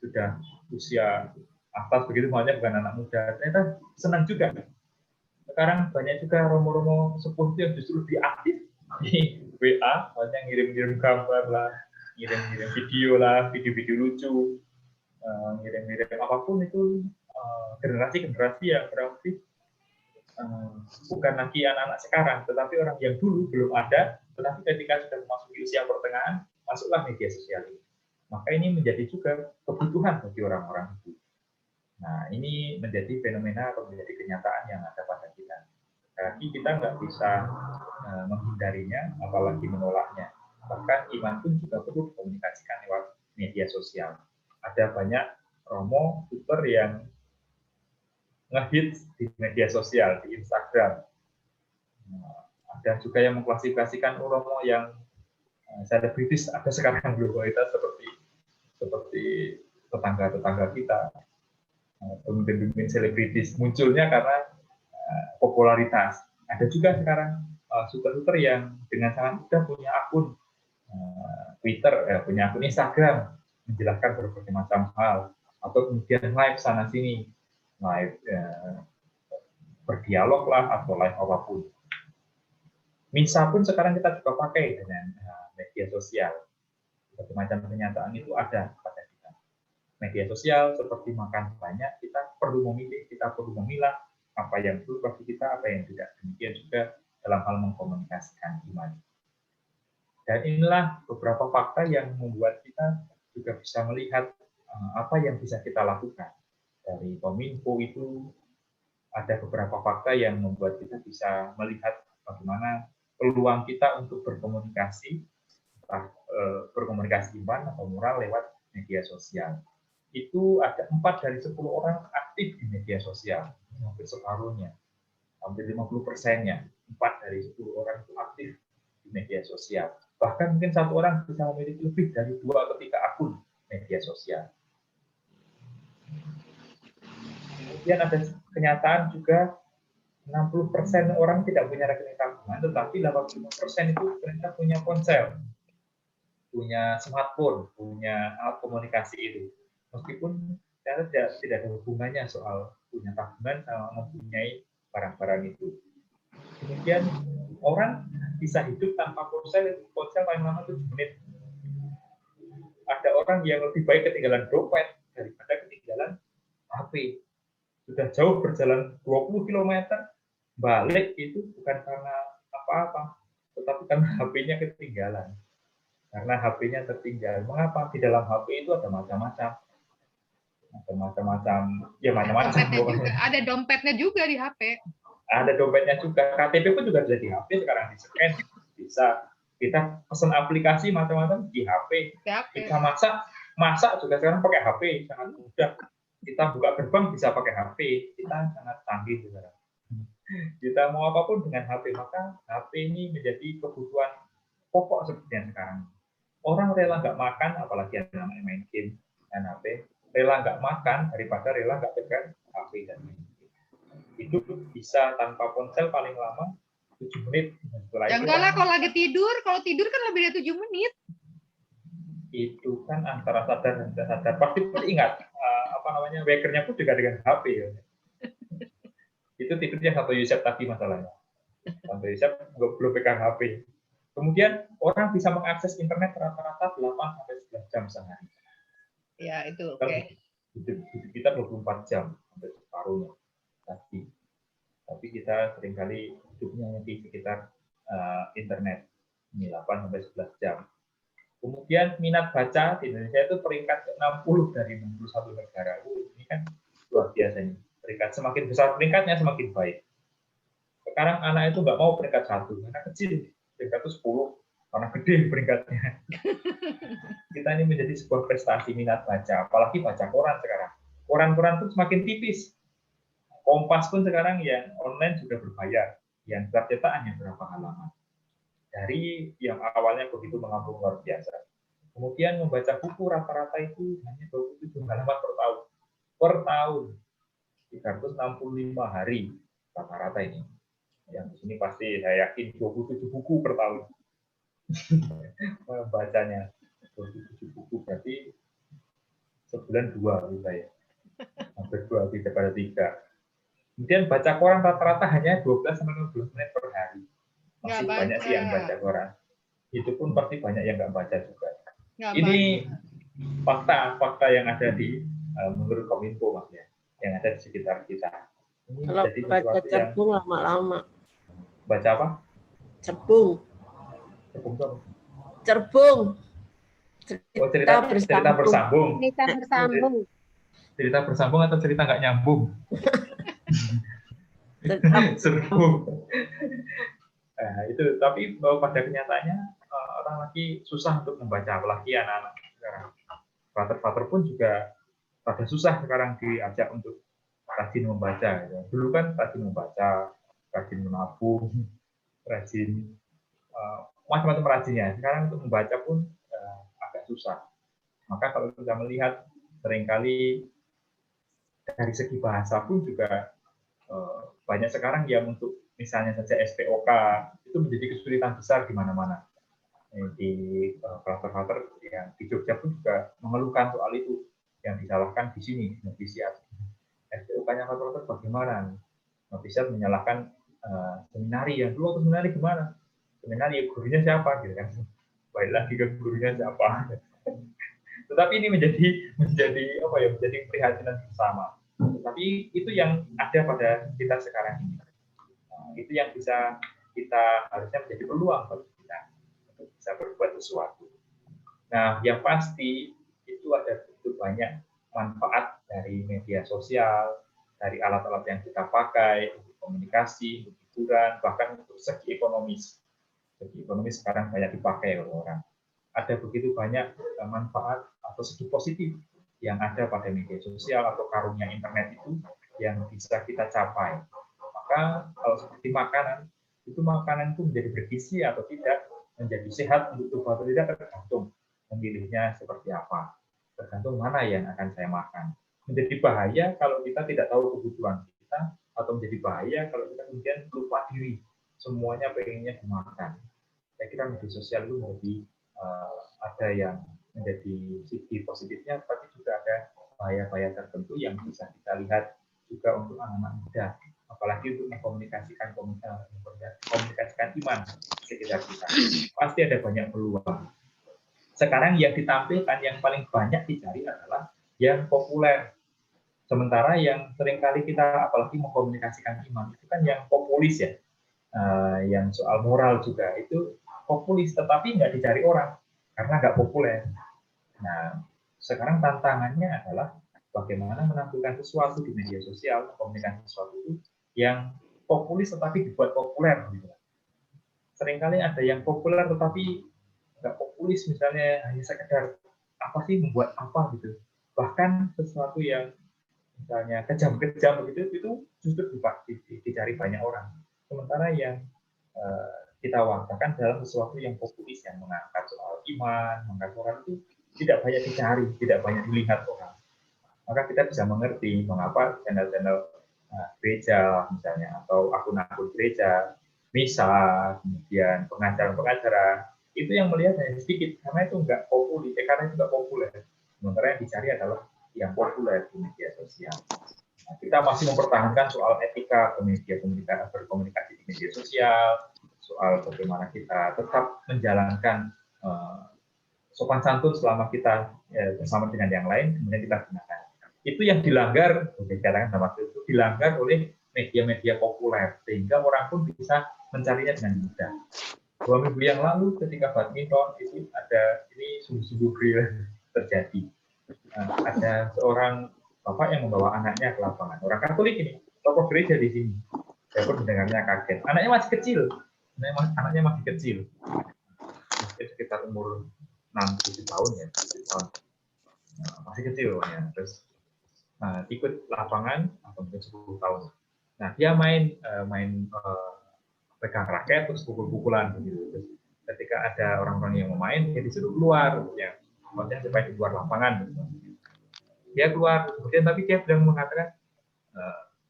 sudah usia atas begitu, makanya bukan anak muda. Ternyata senang juga. Sekarang banyak juga romo-romo sepuh yang justru lebih aktif di WA, banyak ngirim-ngirim gambar lah, ngirim-ngirim video lah, video-video lucu, ngirim-ngirim apapun itu, generasi-generasi yang berarti bukan lagi anak-anak sekarang, tetapi orang yang dulu belum ada, tetapi ketika sudah memasuki usia pertengahan, masuklah media sosial ini. Maka ini menjadi juga kebutuhan bagi orang-orang itu. Nah, ini menjadi fenomena atau menjadi kenyataan yang ada pada kita. Jadi kita nggak bisa menghindarinya, apalagi menolaknya. Bahkan iman pun juga perlu dikomunikasikan lewat media sosial. Ada banyak romo, tutor yang nge-hits di media sosial, di Instagram. Ada juga yang mengklasifikasikan romo yang selebritis, ada sekarang globalitas seperti tetangga-tetangga kita. Pemimpin-pemimpin selebritis munculnya karena popularitas. Ada juga sekarang suter-suter yang dengan sangat mudah punya akun Twitter, punya akun Instagram, menjelaskan berbagai macam hal, atau kemudian live sana sini, live berdialog lah atau live apapun. Misa pun sekarang kita juga pakai dengan media sosial. Berbagai macam kenyataan itu ada pada kita. Media sosial seperti makan banyak, kita perlu memilih, kita perlu memilah apa yang perlu bagi kita, apa yang tidak. Demikian juga dalam hal mengkomunikasikan iman. Dan inilah beberapa fakta yang membuat kita juga bisa melihat apa yang bisa kita lakukan. Dari Kominfo itu ada beberapa fakta yang membuat kita bisa melihat bagaimana peluang kita untuk berkomunikasi, berkomunikasi iman atau moral lewat media sosial. Itu ada 4 dari 10 orang aktif di media sosial, hampir separuhnya, hampir 50%-nya, 4 dari 10 orang itu aktif di media sosial. Bahkan mungkin satu orang bisa memiliki lebih dari 2 atau 3 akun media sosial. Kemudian ada kenyataan juga 60% orang tidak punya rekening tabungan, tetapi 85% itu ternyata punya ponsel, punya smartphone, punya alat komunikasi itu. Meskipun ternyata tidak ada hubungannya soal punya tabungan sama mempunyai barang-barang itu. Kemudian orang bisa hidup tanpa ponsel paling lama 7 menit. Ada orang yang lebih baik ketinggalan dompet daripada ketinggalan HP. Sudah jauh berjalan 20 km, balik itu bukan karena apa-apa, tetapi karena HP-nya ketinggalan. Karena HP-nya tertinggal. Mengapa? Di dalam HP itu ada macam-macam. Ya macam-macam. Ada dompetnya juga di HP. Ada dompetnya juga. KTP pun juga bisa di HP sekarang, di-scan. Bisa. Kita pesan aplikasi macam-macam di HP. Kita masak juga sekarang pakai HP, sangat mudah. Kita buka gerbang bisa pakai HP. Kita sangat canggih sekarang. Kita mau apapun dengan HP, maka HP ini menjadi kebutuhan pokok seperti yang sekarang. Orang rela nggak makan, apalagi anak main game dan HP, rela nggak makan daripada rela nggak pegang HP dan main game. Itu bisa tanpa ponsel paling lama 7 menit. Ya enggak lah, kalau lagi tidur, kalau tidur kan lebih dari 7 menit. Itu kan antara sadar dan tidak sadar. Pasti ingat, wakernya pun juga dengan HP. Ya. Itu tidurnya Santo Yosef tadi masalahnya. Santo Yosef belum pegang HP. Kemudian orang bisa mengakses internet rata-rata 8-11 jam sehari. Ya, itu oke. Hidup kita 24 jam, sampai separuhnya. Tapi kita seringkali hidupnya di sekitar internet. Ini 8-11 jam. Kemudian minat baca di Indonesia itu peringkat 60 dari 61 negara. Ini kan luar biasa ini. Peringkat semakin besar peringkatnya semakin baik. Sekarang anak itu nggak mau peringkat 1, anak kecil peringkat itu 10 karena gede peringkatnya. Kita ini menjadi sebuah prestasi minat baca, apalagi baca koran sekarang. Koran-koran pun semakin tipis. Kompas pun sekarang yang online sudah berbayar, yang cetak hanya berapa halaman. Dari yang awalnya begitu mengambung luar biasa. Kemudian membaca buku rata-rata itu hanya 27 halaman per tahun. Per tahun. 365 hari rata-rata ini. Yang di sini pasti saya yakin 27 buku per tahun. Bacanya 27 buku, berarti sebulan 2 gitu ya. Hampir 2, tidak pada 3. Kemudian baca koran rata-rata hanya 12-15 menit per hari. Masih banyak sih yang baca koran. Itu pun pasti banyak yang nggak baca juga. Ini fakta yang ada di menurut Kominfo, Mas, ya, yang ada di sekitar kita. Ini Kalau jadi baca sesuatu yang cerbung lama-lama. baca apa? Cerbung. Cerbung apa? Cerbung. Oh, cerita bersambung. Cerita bersambung. Cerita bersambung atau cerita nggak nyambung? Cerbung. Nah, itu. Tapi pada kenyataannya orang lagi susah untuk membaca, apalagi anak-anak sekarang. Pater-pater pun juga pada susah sekarang diajak untuk rajin membaca. Ya. Dulu kan rajin membaca, rajin menabung, rajin macam-macam rajinnya. Sekarang untuk membaca pun agak susah. Maka kalau kita melihat seringkali dari segi bahasa pun juga banyak sekarang yang untuk misalnya saja SPOK itu menjadi kesulitan besar di mana-mana. Di pater-pater yang di Jogja pun juga mengeluhkan soal itu, yang disalahkan di sini, novisiat. SPOK-nya pater-pater bagaimana? Novisiat menyalahkan seminari, yang dulu waktu seminari gimana? Seminari gurunya siapa? Gitu kan? Balik lagi ke gurunya siapa? Tetapi ini menjadi apa ya? Menjadi keprihatinan bersama. Tapi itu yang ada pada kita sekarang ini. Itu yang bisa kita harusnya menjadi peluang bagi kita untuk bisa berbuat sesuatu. Nah, yang pasti itu ada begitu banyak manfaat dari media sosial, dari alat-alat yang kita pakai untuk komunikasi, untuk hiburan, bahkan untuk segi ekonomis. Segi ekonomis sekarang banyak dipakai oleh orang. Ada begitu banyak manfaat atau segi positif yang ada pada media sosial atau karunia internet itu yang bisa kita capai. Maka kalau seperti makanan, itu makanan itu menjadi bergizi atau tidak, menjadi sehat untuk tubuh atau tidak, tergantung memilihnya seperti apa. Tergantung mana yang akan saya makan. Menjadi bahaya kalau kita tidak tahu kebutuhan kita, atau menjadi bahaya kalau kita kemudian lupa diri, semuanya pengennya dimakan. Saya kira media sosial itu menjadi ada yang menjadi sisi positifnya, tapi juga ada bahaya-bahaya tertentu yang bisa kita lihat juga untuk anak-anak muda, apalagi untuk mengkomunikasikan iman sekitar kita. Pasti ada banyak peluang. Sekarang yang ditampilkan yang paling banyak dicari adalah yang populer. Sementara yang seringkali kita apalagi mengkomunikasikan iman itu kan yang populis ya, yang soal moral juga itu populis, tetapi nggak dicari orang karena nggak populer. Nah, sekarang tantangannya adalah bagaimana menampilkan sesuatu di media sosial, komunikasi sesuatu itu yang populis tetapi dibuat populer. Gitu. Seringkali ada yang populer tetapi nggak populis, misalnya hanya sekedar apa sih membuat apa gitu. Bahkan sesuatu yang misalnya kejam-kejam begitu itu justru dicari banyak orang. Sementara yang kita wartakan dalam sesuatu yang populis yang mengangkat soal iman, mengangkat orang itu tidak banyak dicari, tidak banyak dilihat orang. Maka kita bisa mengerti mengapa channel-channel gereja misalnya atau akun-akun gereja, misa, kemudian pengacara-pengacara itu yang melihat hanya sedikit karena itu nggak populer, karena itu nggak populer. Sementara yang dicari adalah yang populer di media sosial. Nah, kita masih mempertahankan soal etika berkomunikasi di media sosial, soal bagaimana kita tetap menjalankan sopan santun selama kita bersama dengan yang lain, kemudian kita gunakan. Itu yang dilanggar, dikatakan sama itu dilanggar oleh media-media populer, sehingga orang pun bisa mencarinya dengan mudah. 2 minggu yang lalu ketika badminton itu ada, ini sungguh-sungguh real terjadi. Ada seorang bapak yang membawa anaknya ke lapangan. Orang Katolik ini, tokoh gereja di sini. Saya pun mendengarnya kaget. Anaknya masih kecil. Anaknya masih kecil. Mungkin sekitar umur 6-7 tahun ya. 7 tahun. Masih kecil ya. Terus ikut lapangan atau mungkin 10 tahun. Nah, dia main pegang raket terus pukul-pukulan begitu. Terus ketika ada orang-orang yang mau main, dia disuruh keluar ya. Maksudnya supaya di luar lapangan gitu. Dia keluar, kemudian tapi dia bilang mengatakan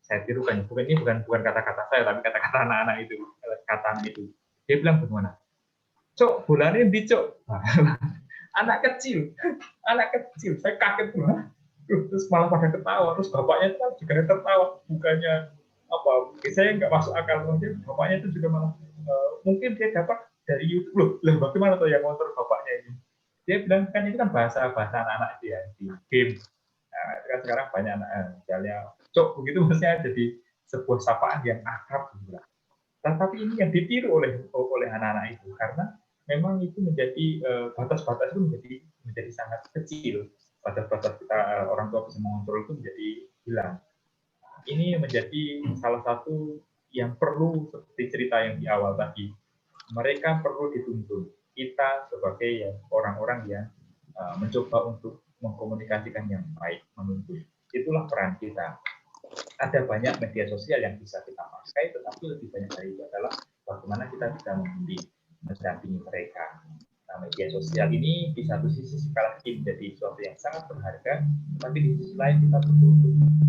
saya tirukan, bukan kata-kata saya tapi kata-kata anak-anak itu, kata itu. Dia bilang bagaimana? Cok, bolanya di Cok. Anak kecil, saya kaget banget. Terus malah pada ketawa, terus bapaknya juga tertawa, bukannya apa? Saya nggak masuk akal, mungkin bapaknya itu juga malah mungkin dia dapat dari YouTube loh, bagaimana tuh yang motor bapaknya ini? Dia bilang kan itu kan bahasa anak-anak itu ya di game. Nah, itu kan sekarang banyak anak, misalnya Cok begitu maksudnya jadi sebuah sapaan yang akrab gitu. Tapi ini yang ditiru oleh anak-anak itu karena memang itu menjadi batas-batas itu menjadi sangat kecil. Batas-batas kita orang tua bisa mengontrol itu menjadi hilang. Ini menjadi salah satu yang perlu seperti cerita yang di awal tadi. Mereka perlu dituntun. Kita sebagai orang-orang yang mencoba untuk mengkomunikasikan yang baik, menuntun. Itulah peran kita. Ada banyak media sosial yang bisa kita pakai, tetapi lebih banyak dari itu adalah bagaimana kita bisa mendampingi mereka. Nah, media sosial ini di satu sisi sekali menjadi sesuatu yang sangat berharga, tapi di sisi lain kita perlu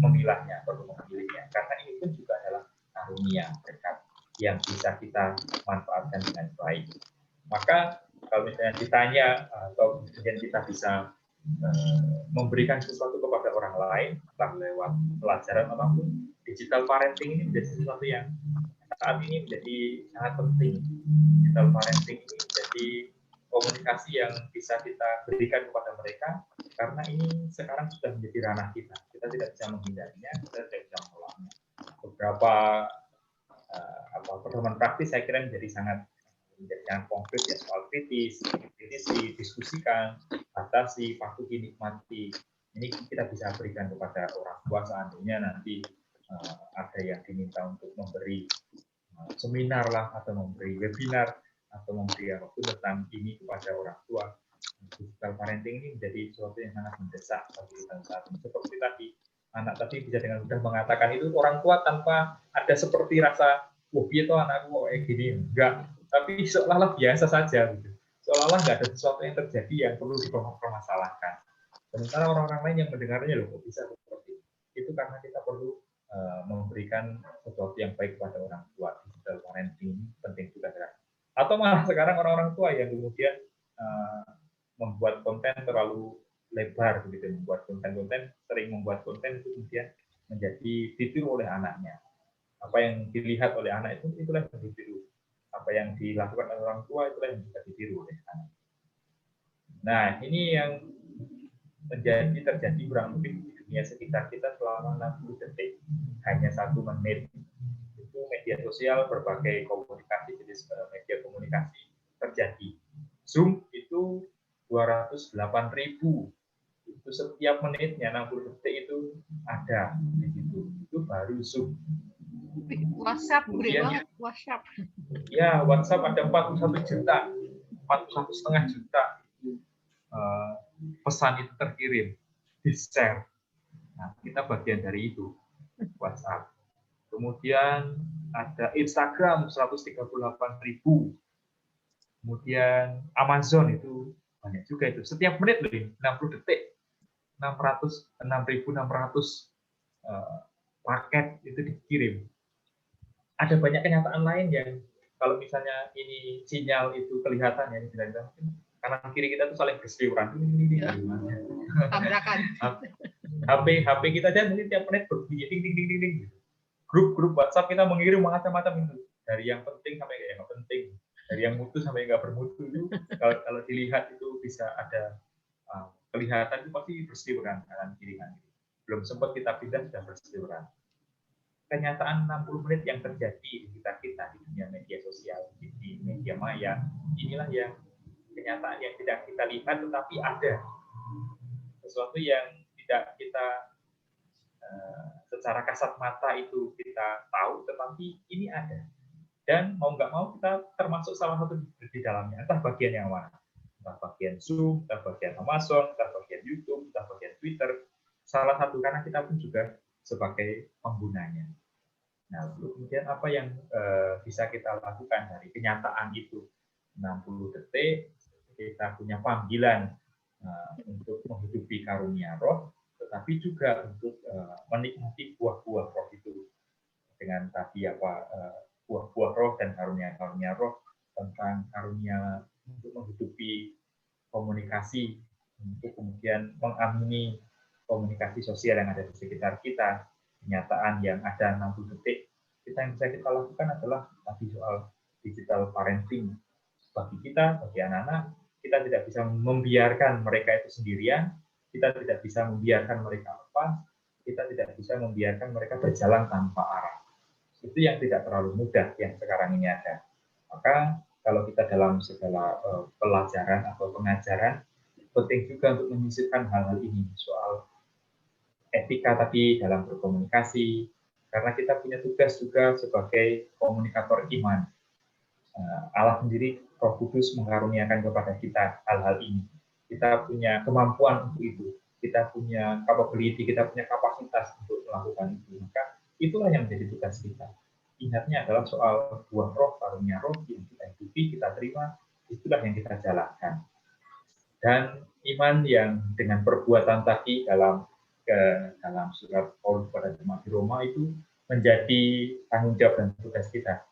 memilahnya, perlu memilihnya, karena ini pun juga adalah karunia berkat yang bisa kita manfaatkan dengan baik. Maka kalau misalnya ditanya atau kemudian kita bisa memberikan sesuatu kepada orang lain, entah lewat pelajaran apapun, digital parenting ini menjadi sesuatu yang saat ini menjadi sangat penting. Digital parenting ini menjadi komunikasi yang bisa kita berikan kepada mereka, karena ini sekarang sudah menjadi ranah kita. Kita tidak bisa menghindarinya, kita tidak bisa menolaknya. Beberapa pertemuan praktis saya kira menjadi sangat konkret ya, soal kritisi, diskusikan, batasi, patuhi, nikmati. Ini kita bisa berikan kepada orang tua seandainya nanti ada yang diminta untuk memberi seminar lah, atau memberi webinar, atau memberi apapun tentang ini kepada orang tua. Digital parenting ini menjadi sesuatu yang sangat mendesak bagi kita saat ini. Seperti tadi, anak tadi bisa dengan mudah mengatakan itu orang tua tanpa ada seperti rasa, wah, itu anakku kayak gini, enggak. Tapi seolah-olah biasa saja, gitu. Seolah-olah nggak ada sesuatu yang terjadi yang perlu dipermasalahkan. Sementara orang-orang lain yang mendengarnya, loh kok bisa seperti itu, karena kita perlu memberikan sesuatu yang baik kepada orang tua. Digital parenting penting juga. Atau malah sekarang orang-orang tua yang kemudian membuat konten terlalu lebar, begitu, sering membuat konten itu kemudian menjadi ditiru oleh anaknya. Apa yang dilihat oleh anak itu, itulah yang ditiru. Apa yang dilakukan oleh orang tua itulah yang bisa ditiru oleh anak. Nah, ini yang terjadi kurang lebih di dunia sekitar kita selama 60 detik, hanya 1 menit. Itu media sosial, berbagai komunikasi, jenis media komunikasi terjadi. Zoom itu 208.000. Itu setiap menitnya 60 detik itu ada di situ. Itu baru Zoom. WhatsApp, gede banget WhatsApp. Ya, WhatsApp ada 41 juta, 41,5 juta pesan itu terkirim, di-share. Nah, kita bagian dari itu, WhatsApp. Kemudian ada Instagram 138.000. Kemudian Amazon itu banyak juga itu. Setiap menit loh, 60 detik, 6.600 paket itu dikirim. Ada banyak kenyataan lain yang kalau misalnya ini sinyal itu kelihatan ya, kanan kiri kita tuh saling berseliweran. Tabrakan. HP kita aja mungkin tiap menit berbunyi ding ding ding ding. Grup WhatsApp kita mengirim macam-macam itu, dari yang penting sampai yang nggak penting, dari yang mutu sampai nggak bermutu itu. Kalau dilihat itu bisa ada kelihatan itu pasti berseliweran kanan kiri. Belum sempat kita pindah sudah berseliweran. Kenyataan 60 menit yang terjadi di sekitar kita di dunia media sosial, di media maya, inilah yang kenyataan yang tidak kita lihat, tetapi ada sesuatu yang tidak kita secara kasat mata itu kita tahu, tetapi ini ada. Dan mau nggak mau kita termasuk salah satu di dalamnya, entah bagian yang mana, entah bagian Zoom, entah bagian Amazon, entah bagian YouTube, entah bagian Twitter, salah satu, karena kita pun juga sebagai penggunanya. Nah, kemudian apa yang bisa kita lakukan dari kenyataan itu? 60 detik, kita punya panggilan untuk menghidupi karunia roh, tetapi juga untuk menikmati buah-buah roh itu. Dengan tadi buah-buah roh dan karunia-karunia roh, tentang karunia untuk menghidupi komunikasi, untuk kemudian mengamini komunikasi sosial yang ada di sekitar kita, kenyataan yang ada 60 detik, yang bisa kita lakukan adalah tadi soal digital parenting. Bagi kita, bagi anak-anak, kita tidak bisa membiarkan mereka itu sendirian, kita tidak bisa membiarkan mereka lepas, kita tidak bisa membiarkan mereka berjalan tanpa arah. Itu yang tidak terlalu mudah yang sekarang ini ada. Maka kalau kita dalam segala pelajaran atau pengajaran, penting juga untuk menyisipkan hal-hal ini soal etika tadi dalam berkomunikasi, karena kita punya tugas juga sebagai komunikator iman. Allah sendiri, Roh Kudus mengaruniakan kepada kita hal-hal ini. Kita punya kemampuan untuk itu, kita punya capability, kita punya kapasitas untuk melakukan itu. Maka itulah yang menjadi tugas kita. Ingatnya adalah soal buah roh, karunia roh yang kita hidupi, kita terima, itulah yang kita jalankan. Dan iman yang dengan perbuatan tadi dalam surat Paulus pada jemaat di Roma itu menjadi tanggung jawab dan tugas kita.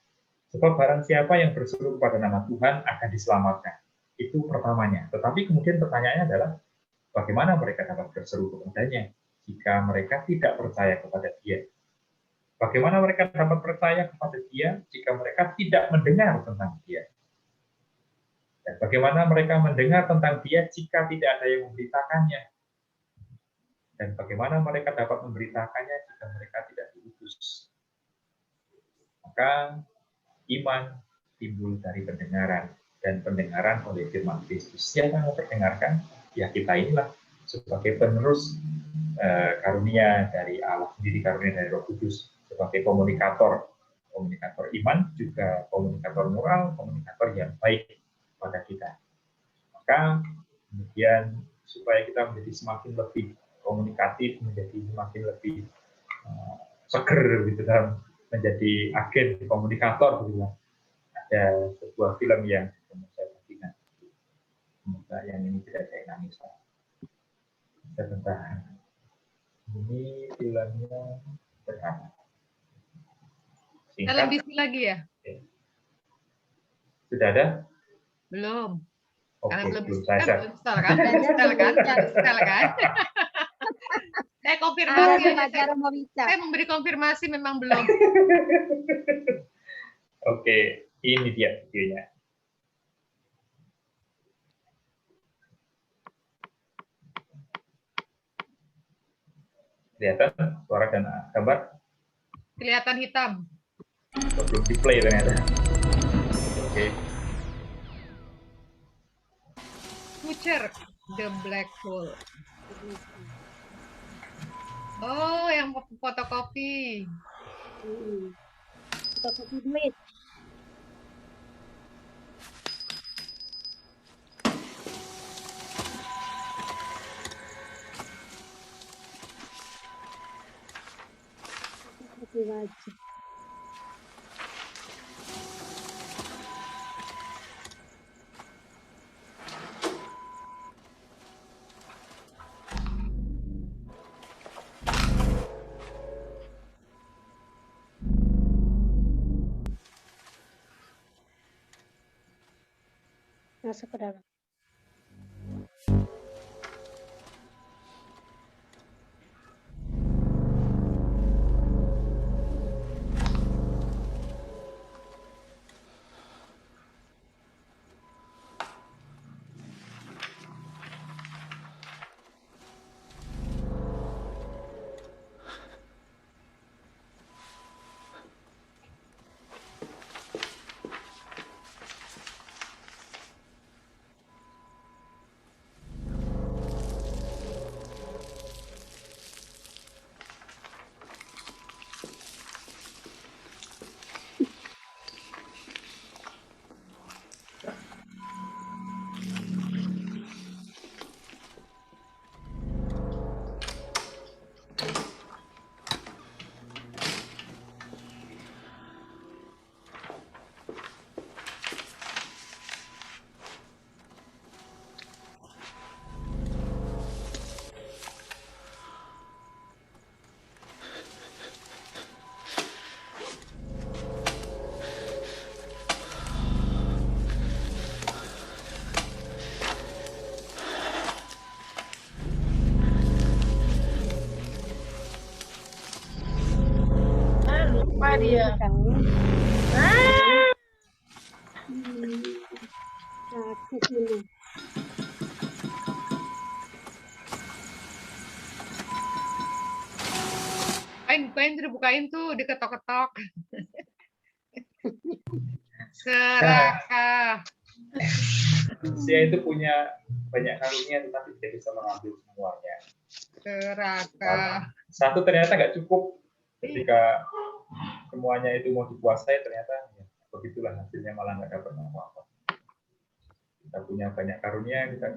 Sebab barang siapa yang berseru kepada nama Tuhan akan diselamatkan. Itu pertamanya. Tetapi kemudian pertanyaannya adalah bagaimana mereka dapat berseru kepadanya jika mereka tidak percaya kepada Dia? Bagaimana mereka dapat percaya kepada Dia jika mereka tidak mendengar tentang Dia? Dan bagaimana mereka mendengar tentang Dia jika tidak ada yang memberitakannya? Dan bagaimana mereka dapat memberitakannya jika mereka tidak diutus? Maka iman timbul dari pendengaran, dan pendengaran oleh firman Kristus. Siapa yang memperdengarkan? Ya kita inilah sebagai penerus karunia dari Allah sendiri, karunia dari Roh Kudus, sebagai komunikator iman, juga komunikator moral, komunikator yang baik pada kita. Maka kemudian supaya kita menjadi semakin lebih komunikatif, menjadi semakin lebih seger gitu dalam menjadi agen komunikator gitu. Ada sebuah film yang saya bagikan. Semoga yang ini tidak saya nangis. Sebentar. Ini filmnya sederhana. Televisi lagi ya? Sudah ada? Belum. Oke, Karena belum belum saya belum install kan? Install kan? Saya konfirmasi aja. Saya memberi konfirmasi memang belum. Oke, ini dia videonya. Kelihatan suara dan gambar? Kelihatan hitam. Belum di play ternyata. Oke. Future the Black Hole. Oh, yang fotokopi. Fotokopi duit. Fotokopi wajib. Masuk ke dalam. Iya. Sakit ini. Bukain dibukain tuh, diketok-ketok. Serakah. Manusia itu punya banyak karunia tetapi tidak bisa mengambil semuanya. Serakah. Satu ternyata nggak cukup ketika semuanya itu mau dikuasai, ternyata ya, begitulah hasilnya, malah nggak dapat apa-apa. Kita punya banyak karunia, kita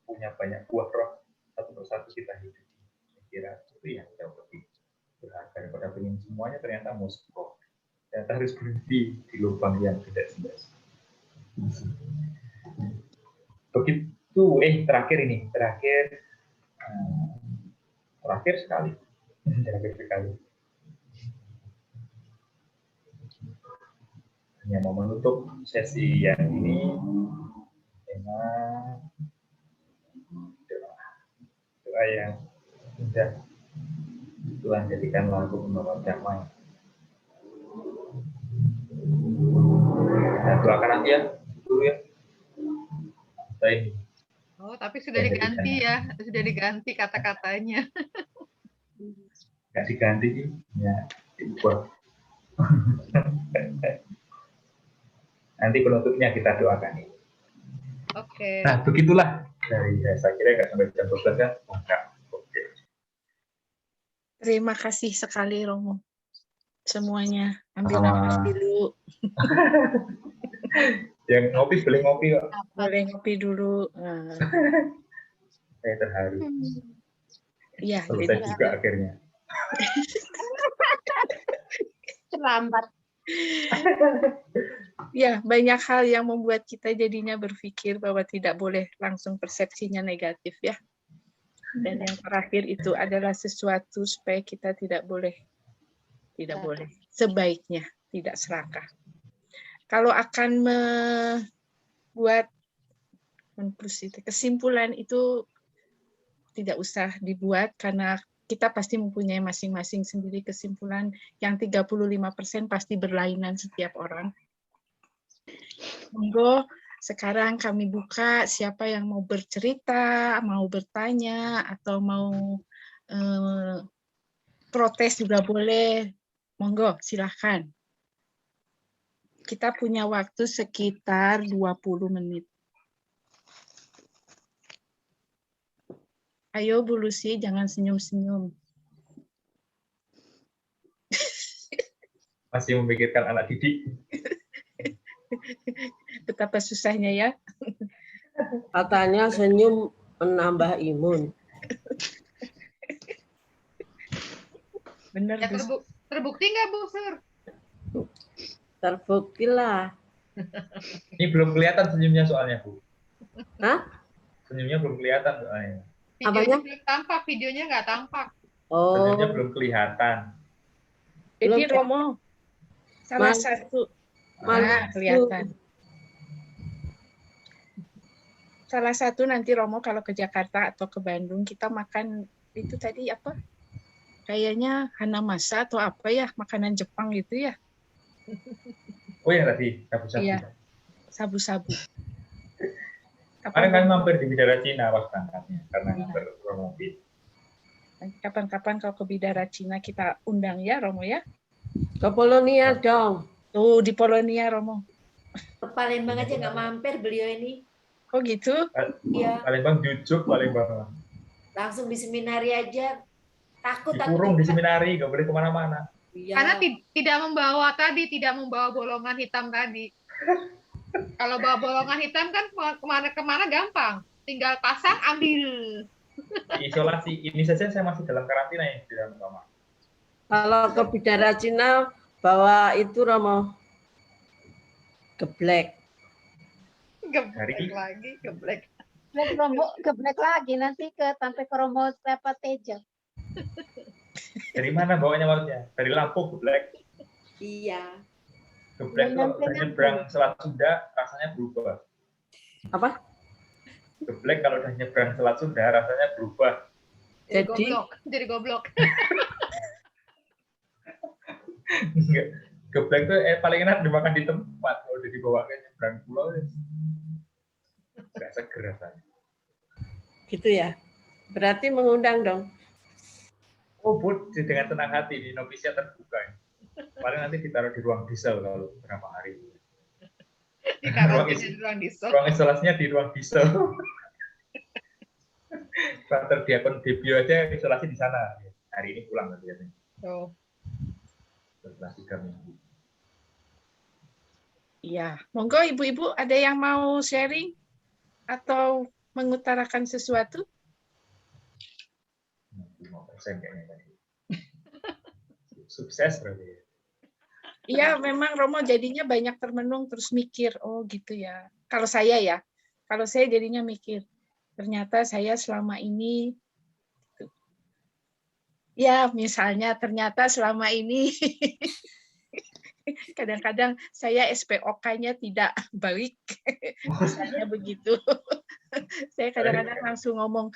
punya banyak buah roh, satu persatu kita hidup. Saya kira itu yang jauh lebih berharga daripada pengen semuanya, ternyata mau sebuah. Ternyata harus berhenti di lubang yang tidak jelas. Begitu, terakhir sekali. Hanya mau menutup sesi yang ini dengan doa yang indah. Tuhan jadikan lagu membawa damai. Kita doakan aja dulu ya. Baik. Oh, tapi sudah diganti ya, sudah diganti kata-katanya. Nggak diganti, ya diubah. Nanti penutupnya kita doakan. Oke. Nah, begitulah dari saya kira nggak sampai jam 12 kan? Oh, enggak. Oke. Terima kasih sekali Romo. Semuanya ambil nafas dulu. Yang ngopi boleh ngopi kok. Boleh ngopi dulu. Saya terharu. Iya, selesai juga akhirnya. Terlambat. Ya, banyak hal yang membuat kita jadinya berpikir bahwa tidak boleh langsung persepsinya negatif ya. Dan yang terakhir itu adalah sesuatu supaya kita tidak boleh. Sebaiknya tidak serakah. Kalau akan membuat kesimpulan itu tidak usah dibuat karena kita pasti mempunyai masing-masing sendiri kesimpulan yang 35% pasti berlainan setiap orang. Monggo sekarang kami buka siapa yang mau bercerita, mau bertanya atau mau protes juga boleh. Monggo silahkan. Kita punya waktu sekitar 20 menit. Ayo Bu Lucy, jangan senyum-senyum. Masih memikirkan anak didik. Betapa susahnya ya. Katanya senyum menambah imun. Benar, Ya, Bu. terbukti nggak Bu Sur? Terbukti lah. Ini belum kelihatan senyumnya soalnya, Bu. Hah? Senyumnya belum kelihatan soalnya. Videonya belum tampak, videonya nggak tampak. Senyumnya Oh, belum kelihatan. Jadi Belum. Romo, salah satu. Kelihatan. Salah satu nanti Romo kalau ke Jakarta atau ke Bandung, kita makan itu tadi apa? Kayaknya hanamasa atau apa ya, makanan Jepang gitu ya. Oh ya tadi, sabu-sabu. Iya, sabu-sabu. Kemarin kan mampir di Bidara Cina pas berangkatnya, karena berpromosi. Kapan-kapan kalau ke Bidara Cina kita undang ya, Romo ya. ke Polonia dong. Tuh di Polonia, Romo. Palembang aja nggak mampir beliau ini. Oh gitu? Iya. Palembang jujuk, Palembang. Langsung di seminari aja. Takut. Dikurung di seminari, nggak boleh kemana-mana. Iya. Karena tidak membawa bolongan hitam tadi. Kalau bawa bolongan hitam kan kemana-kemana gampang. Tinggal pasang, ambil. Isolasi, ini saja saya masih dalam karantina ya, di dalam kamar. Kalau ke Bidara Cina, bawa itu Romo. Geblek. Geblek. Geblek lagi nanti sampai ke Romo Stepa Tejo. Dari mana bawanya maksudnya? Dari Lampung, geblek. Iya. Geblek kalau udah nyebrang Selat Sunda, rasanya berubah. Apa? Geblek kalau udah nyebrang Selat Sunda, rasanya berubah. Jadi Jadi goblok. Enggak. Geblek tuh paling enak dimakan di tempat. Kalau udah dibawa ke nyebrang pulau, nggak seger rasanya. Gitu ya. Berarti mengundang dong. Oh, Bud, dengan tenang hati, di Indonesia terbuka. Paling nanti ditaruh di ruang diesel kalau berapa hari. Di karantina di ruang diesel. Ruang isolasinya di ruang diesel. Frater Diakon Debio aja isolasi di sana. Hari ini pulang nanti katanya. Oh. Setelah 3 minggu. Iya, monggo ibu-ibu ada yang mau sharing atau mengutarakan sesuatu? 5% kayaknya tadi. Sukses berarti ya. Iya, memang Romo jadinya banyak termenung terus mikir, oh gitu ya. Kalau saya ya, kalau saya jadinya mikir, ternyata saya selama ini, ya misalnya ternyata selama ini kadang-kadang saya SPOK-nya tidak baik, misalnya begitu. Saya kadang-kadang langsung ngomong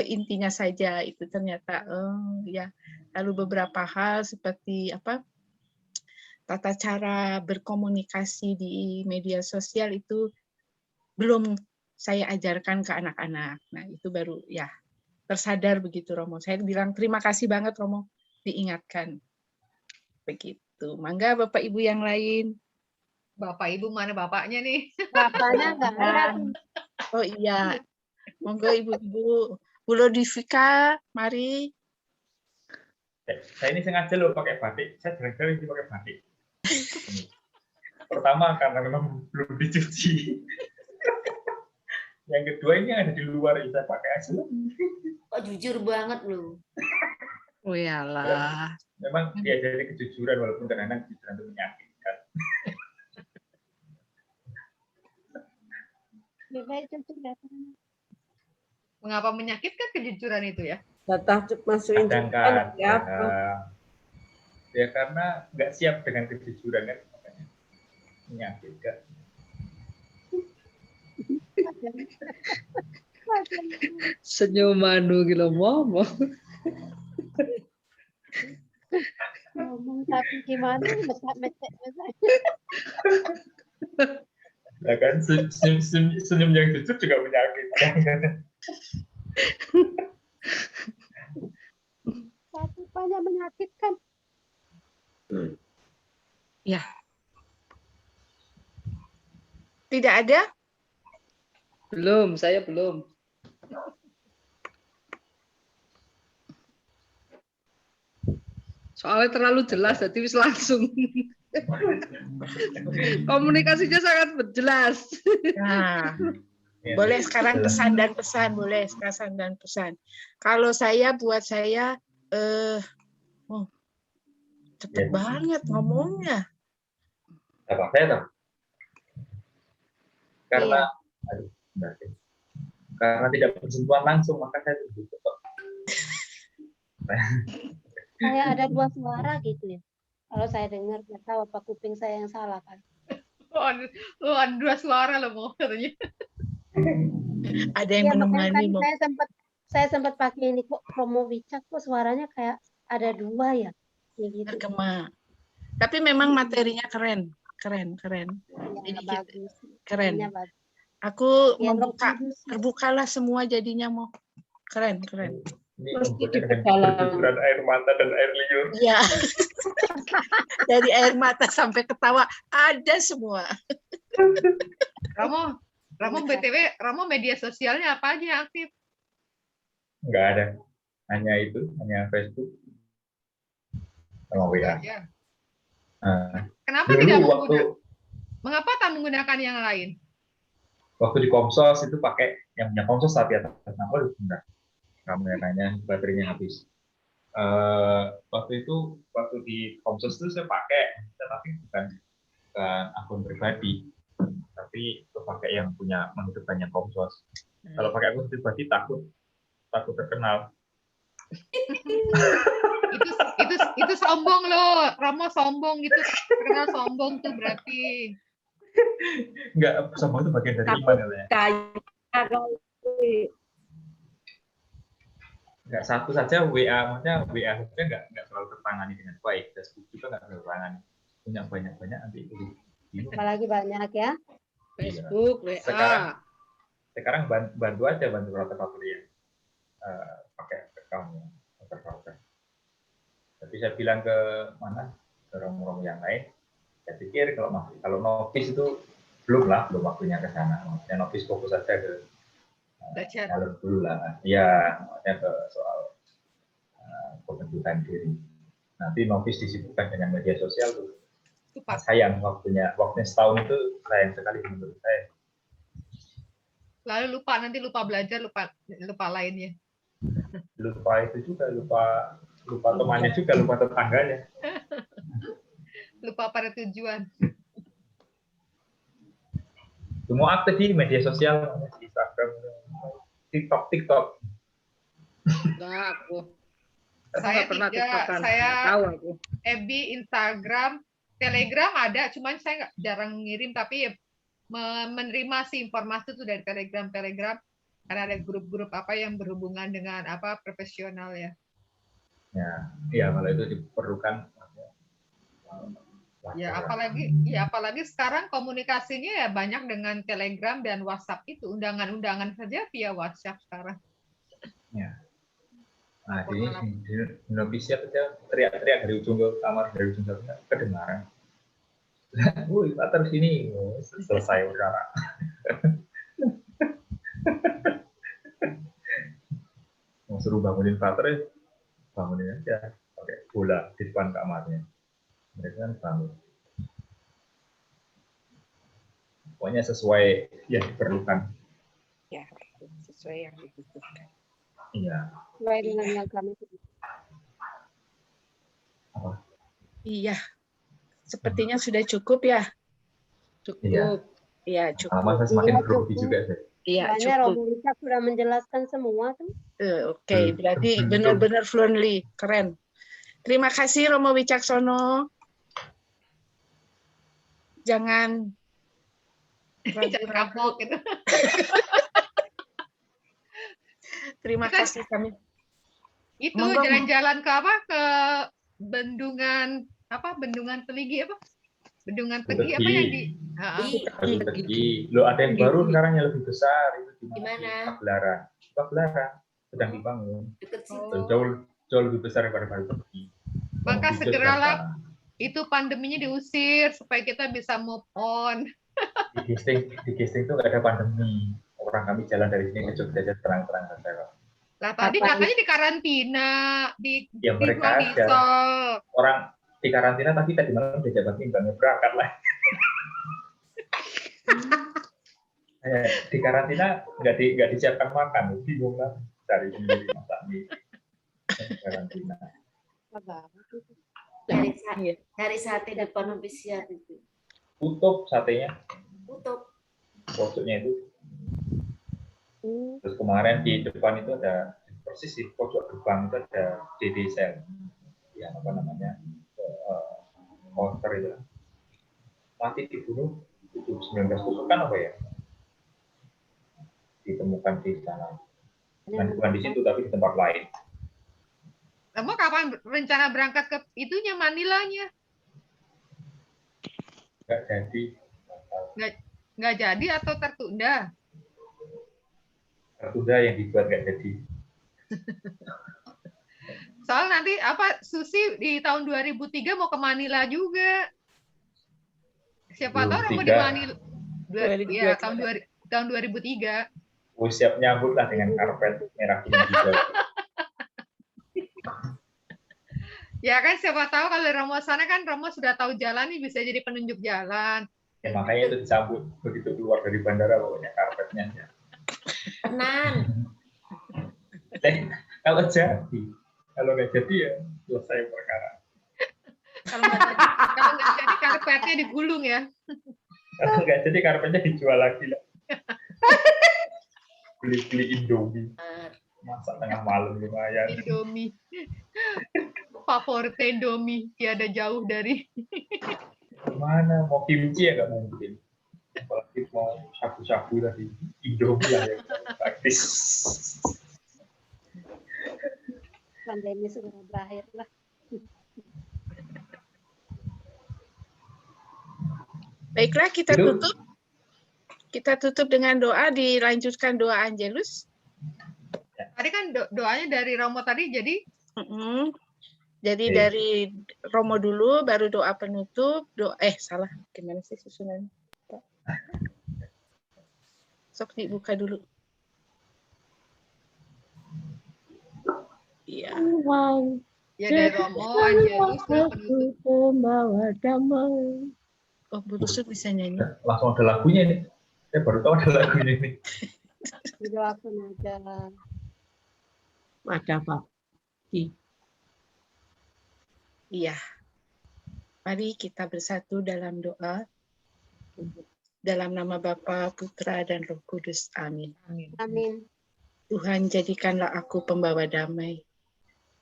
intinya saja itu ternyata, ya. Lalu beberapa hal seperti apa? Tata cara berkomunikasi di media sosial itu belum saya ajarkan ke anak-anak. Nah, itu baru ya tersadar begitu Romo. Saya bilang terima kasih banget Romo diingatkan. Begitu. Mangga Bapak Ibu yang lain. Bapak Ibu mana bapaknya nih? Bapaknya nggak ada. Oh iya. Monggo Ibu-ibu. Bu Lodivika, mari. Saya ini sengaja loh pakai batik. Saya jarang-jarang pakai batik. Pertama karena memang belum dicuci. Yang kedua ini ada di luar saya pakai aja. Kok jujur banget lu. Oh iyalah. Memang diajari kejujuran walaupun kadang-kadang kejujuran itu menyakitkan. Mengapa menyakitkan kejujuran itu ya? Datang masukin Kadang-kadang ya karena nggak siap dengan kejujuran kan, makanya menyakitkan. Senyuman gitu ngomong. Ngomong tapi gimana? Mesek-mesek. Nah kan senyum yang jujur juga menyakitkan. Tapi banyak menyakitkan. Ya. Tidak ada? Belum, saya belum. Soalnya terlalu jelas, jadi wis langsung. Komunikasinya sangat jelas. Nah, boleh sekarang pesan dan pesan, boleh pesan dan pesan. Kalau saya buat saya, cepet banget ngomongnya. Apa saya tahu? Karena, karena tidak bersentuhan langsung, maka saya terbuka. Kayak ada dua suara gitu ya. Kalau saya dengar, nggak tahu apa kuping saya yang salah kan. Oh, ada dua suara loh mau katanya. Ada yang menemani. Saya sempat pakai ini kok promo WeChat kok suaranya kayak ada dua ya. Gitu. Tergema. Tapi memang materinya keren. Jadi bagus. Keren. Bagus. Aku ya, terbukalah semua jadinya mau keren. Mesti dengan air mata dan air liur. Iya. Dari air mata sampai ketawa ada semua. Ramo BTW, Ramo media sosialnya apa aja yang aktif? Enggak ada. Hanya Facebook. Sama WA. Ya. Kenapa tidak mengapa tak menggunakan yang lain? Waktu di Komsos itu pakai yang punya Komsos tapi atas nama lu benar. Kameranya baterainya habis. Waktu di Komsos itu saya pakai, tapi bukan akun pribadi, tapi itu pakai yang punya menghidupkannya Komsos. Kalau pakai akun pribadi takut terkenal. itu sombong loh, Romo sombong gitu, terkenal sombong tuh berarti. Enggak, sombong itu bagian dari iman katanya. nggak satu saja WA, maksudnya WA saja nggak selalu tertangani dengan baik, Facebook juga nggak selalu tertangani, punya banyak nanti itu bingung. Apalagi banyak ya. Facebook, WA. Sekarang bantu operator yang pakai account operator. Tapi saya bilang ke romo-romo yang lain, saya pikir kalau novis itu belum waktunya ke sana. Maksudnya novis fokus saja ke jalur dulu lah. Ya, maksudnya ke soal pembentukan diri. Nanti novis disibukkan dengan media sosial tuh. Sayang waktunya setahun itu sayang sekali menurut saya. Lalu nanti lupa belajar, lupa lainnya. Lupa itu juga, lupa temannya juga, lupa tetangganya. Lupa pada tujuan. Semua aktif di media sosial, Instagram, TikTok. Enggak, aku. Saya pernah tidak, TikTokan. saya Tahu aku. FB, Instagram, Telegram ada, cuman saya jarang ngirim, tapi ya menerima sih informasi itu dari Telegram, karena ada grup-grup apa yang berhubungan dengan apa profesional ya. Ya kalau itu diperlukan. Ya apalagi sekarang komunikasinya ya banyak dengan Telegram dan WhatsApp itu, undangan-undangan saja via WhatsApp sekarang. Ya. Nah, di Indonesia saja teriak-teriak dari ujung ke kamar, dari ujung ke kedengaran. Woi, Pater sini, selesai perkara. Mau suruh bangunin Pater, bangunin aja, pakai bola di depan kamarnya. Mereka kan bangun. Pokoknya sesuai yang diperlukan. Ya, sesuai yang dibutuhkan. Iya. Sesuai dengan yang kami. Apa? Iya. Sepertinya sudah cukup ya. Cukup. Iya, cukup. Masa semakin berlebih juga sih. Iya, Soalnya cukup. Romo Wicak sudah menjelaskan semua tuh. Oke, berarti benar-benar fluently, keren. Terima kasih Romo Wicaksono. Jangan kapok gitu. Terima kasih kami. Itu jalan-jalan ke apa? Ke Bendungan Teligi apa? Bendungan Tegi apa yang di Tegi. Lo ada yang baru sekarang yang lebih besar itu di mana? Pagelaran sedang dibangun. Dekat situ. Jauh lebih besar daripada Tegi. Maka segeralah itu pandeminya diusir supaya kita bisa move on. Di Gisting itu nggak ada pandemi. Orang kami jalan dari sini ke Jogja aja terang-terang saja. Lah tadi katanya di karantina di mereka aja. Orang di karantina tapi tadi malam udah jabat timbangnya berangkat lah. Di karantina nggak disiapkan makan, bingung lah cari sendiri masak mie. Karantina. Dari sate depan novisiat itu. Tutup satenya. Tutup. Pojoknya itu. Terus kemarin di depan itu ada persis di pojok gerbang itu ada DD Sel. Yang apa namanya? Monster itu. Mati dibunuh 19 tusukan apa ya? Ditemukan di sana. Dan bukan di situ tapi di tempat lain. Kamu kapan rencana berangkat ke itunya Manilanya? Nggak jadi. Nggak jadi atau tertunda? Tertunda yang dibuat nggak jadi. Soal nanti Susi di tahun 2003 mau ke Manila juga. Siapa tahu mau di Manila. Ya, tahun 2003. Oh, siap nyambut lah dengan karpet merah kuning hijau. Ya kan siapa tahu kalau Romo sana kan Romo sudah tahu jalan nih bisa jadi penunjuk jalan. Ya makanya itu disambut begitu keluar dari bandara pokoknya karpetnya. Tenang. Kalau nggak jadi ya selesai perkara. Kalau nggak jadi karpetnya digulung ya. Kalau nggak jadi karpetnya dijual lagi lah. Beli Indomie. Masak tengah malam lumayan. Indomie. Favorit Indomie, tiada jauh dari. Mana mau kimchi ya nggak mungkin. Apalagi mau shabu-shabu tadi Indomie lah yang praktis. pandemi segera berakhir lah. Baiklah, kita Itu. tutup. Kita tutup dengan doa, dilanjutkan doa Angelus. Tadi kan doanya dari Romo tadi, jadi Jadi Oke. dari Romo dulu, baru doa penutup. Salah. Gimana sih susunannya? Sok dibuka dulu. Iya. ya dari Romo, Angelus, doa penutup. Pembawa damai. Oh, Bu Rusut bisa nyanyi. Langsung ada lagunya ini. Saya baru tahu ada lagunya ini. Didoakan aja. Ada Pak. Iya. Mari kita bersatu dalam doa. Dalam nama Bapa, Putra, dan Roh Kudus. Amin. Amin. Tuhan, jadikanlah aku pembawa damai.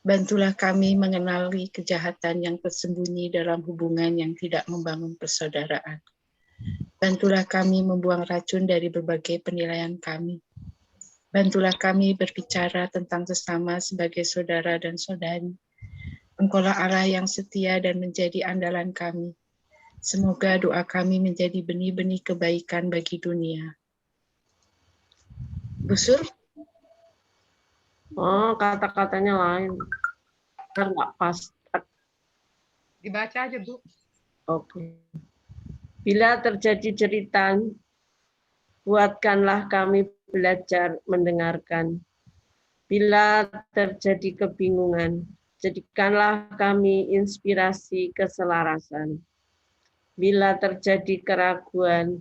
Bantulah kami mengenali kejahatan yang tersembunyi dalam hubungan yang tidak membangun persaudaraan. Bantulah kami membuang racun dari berbagai penilaian kami. Bantulah kami berbicara tentang sesama sebagai saudara dan saudari. Engkaulah Allah yang setia dan menjadi andalan kami. Semoga doa kami menjadi benih-benih kebaikan bagi dunia. Busur? Oh, kata-katanya lain. Kan nggak pas. Dibaca aja, Bu. Oke. Bila terjadi jeritan, buatkanlah kami belajar mendengarkan. Bila terjadi kebingungan, jadikanlah kami inspirasi keselarasan. Bila terjadi keraguan,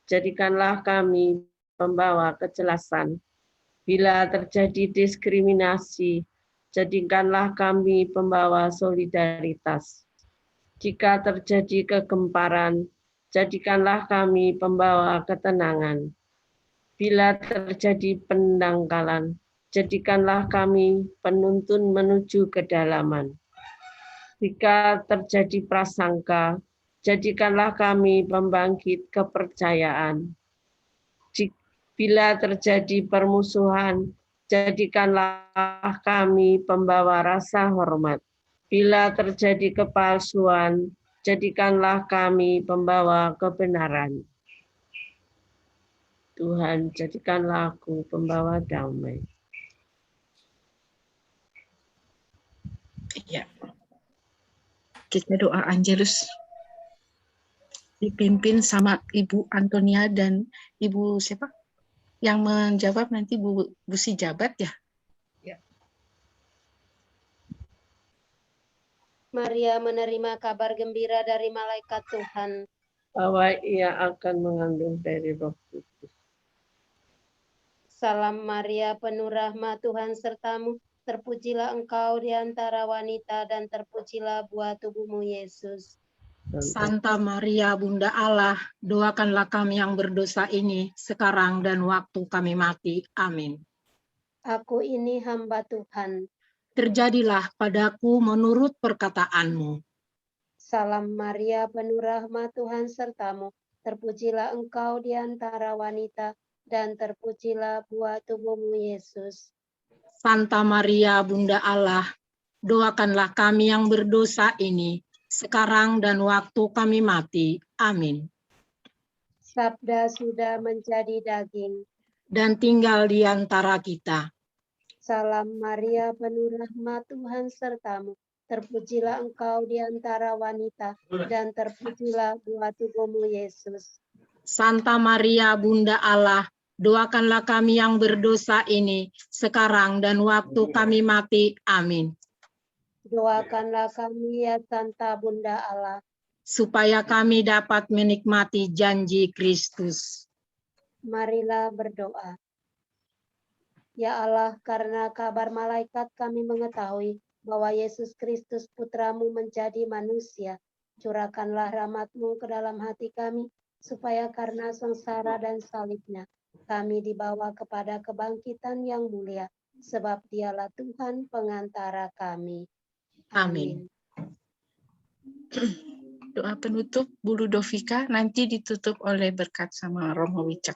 jadikanlah kami pembawa kejelasan. Bila terjadi diskriminasi, jadikanlah kami pembawa solidaritas. Jika terjadi kegemparan, jadikanlah kami pembawa ketenangan. Bila terjadi pendangkalan, jadikanlah kami penuntun menuju kedalaman. Jika terjadi prasangka, jadikanlah kami pembangkit kepercayaan. Bila terjadi permusuhan, jadikanlah kami pembawa rasa hormat. Bila terjadi kepalsuan, jadikanlah kami pembawa kebenaran. Tuhan, jadikanlah aku pembawa damai. Iya. Kita doa Angelus. Dipimpin sama Ibu Antonia dan Ibu siapa? Yang menjawab nanti Bu Si Jabat ya? Maria menerima kabar gembira dari malaikat Tuhan. Bahwa ia akan mengandung dari Roh Kudus. Salam Maria, penuh rahmat Tuhan sertamu. Terpujilah engkau di antara wanita dan terpujilah buah tubuhmu Yesus. Santa Maria, Bunda Allah, doakanlah kami yang berdosa ini sekarang dan waktu kami mati. Amin. Aku ini hamba Tuhan. Terjadilah padaku menurut perkataanmu. Salam Maria, penuh rahmat Tuhan sertamu. Terpujilah engkau di antara wanita dan terpujilah buah tubuhmu Yesus. Santa Maria, Bunda Allah, doakanlah kami yang berdosa ini sekarang dan waktu kami mati. Amin. Sabda sudah menjadi daging dan tinggal di antara kita. Salam Maria, penuh rahmat Tuhan sertamu. Terpujilah engkau di antara wanita dan terpujilah buah tubuhmu Yesus. Santa Maria, Bunda Allah, doakanlah kami yang berdosa ini sekarang dan waktu kami mati. Amin. Doakanlah kami ya Santa Bunda Allah, supaya kami dapat menikmati janji Kristus. Marilah berdoa. Ya Allah, karena kabar malaikat kami mengetahui bahwa Yesus Kristus Putramu menjadi manusia. Curahkanlah rahmat-Mu ke dalam hati kami, supaya karena sengsara dan salibnya, kami dibawa kepada kebangkitan yang mulia, sebab Dialah Tuhan pengantara kami. Amin. Doa penutup Bu Ludovika, nanti ditutup oleh berkat sama Romo Wicak.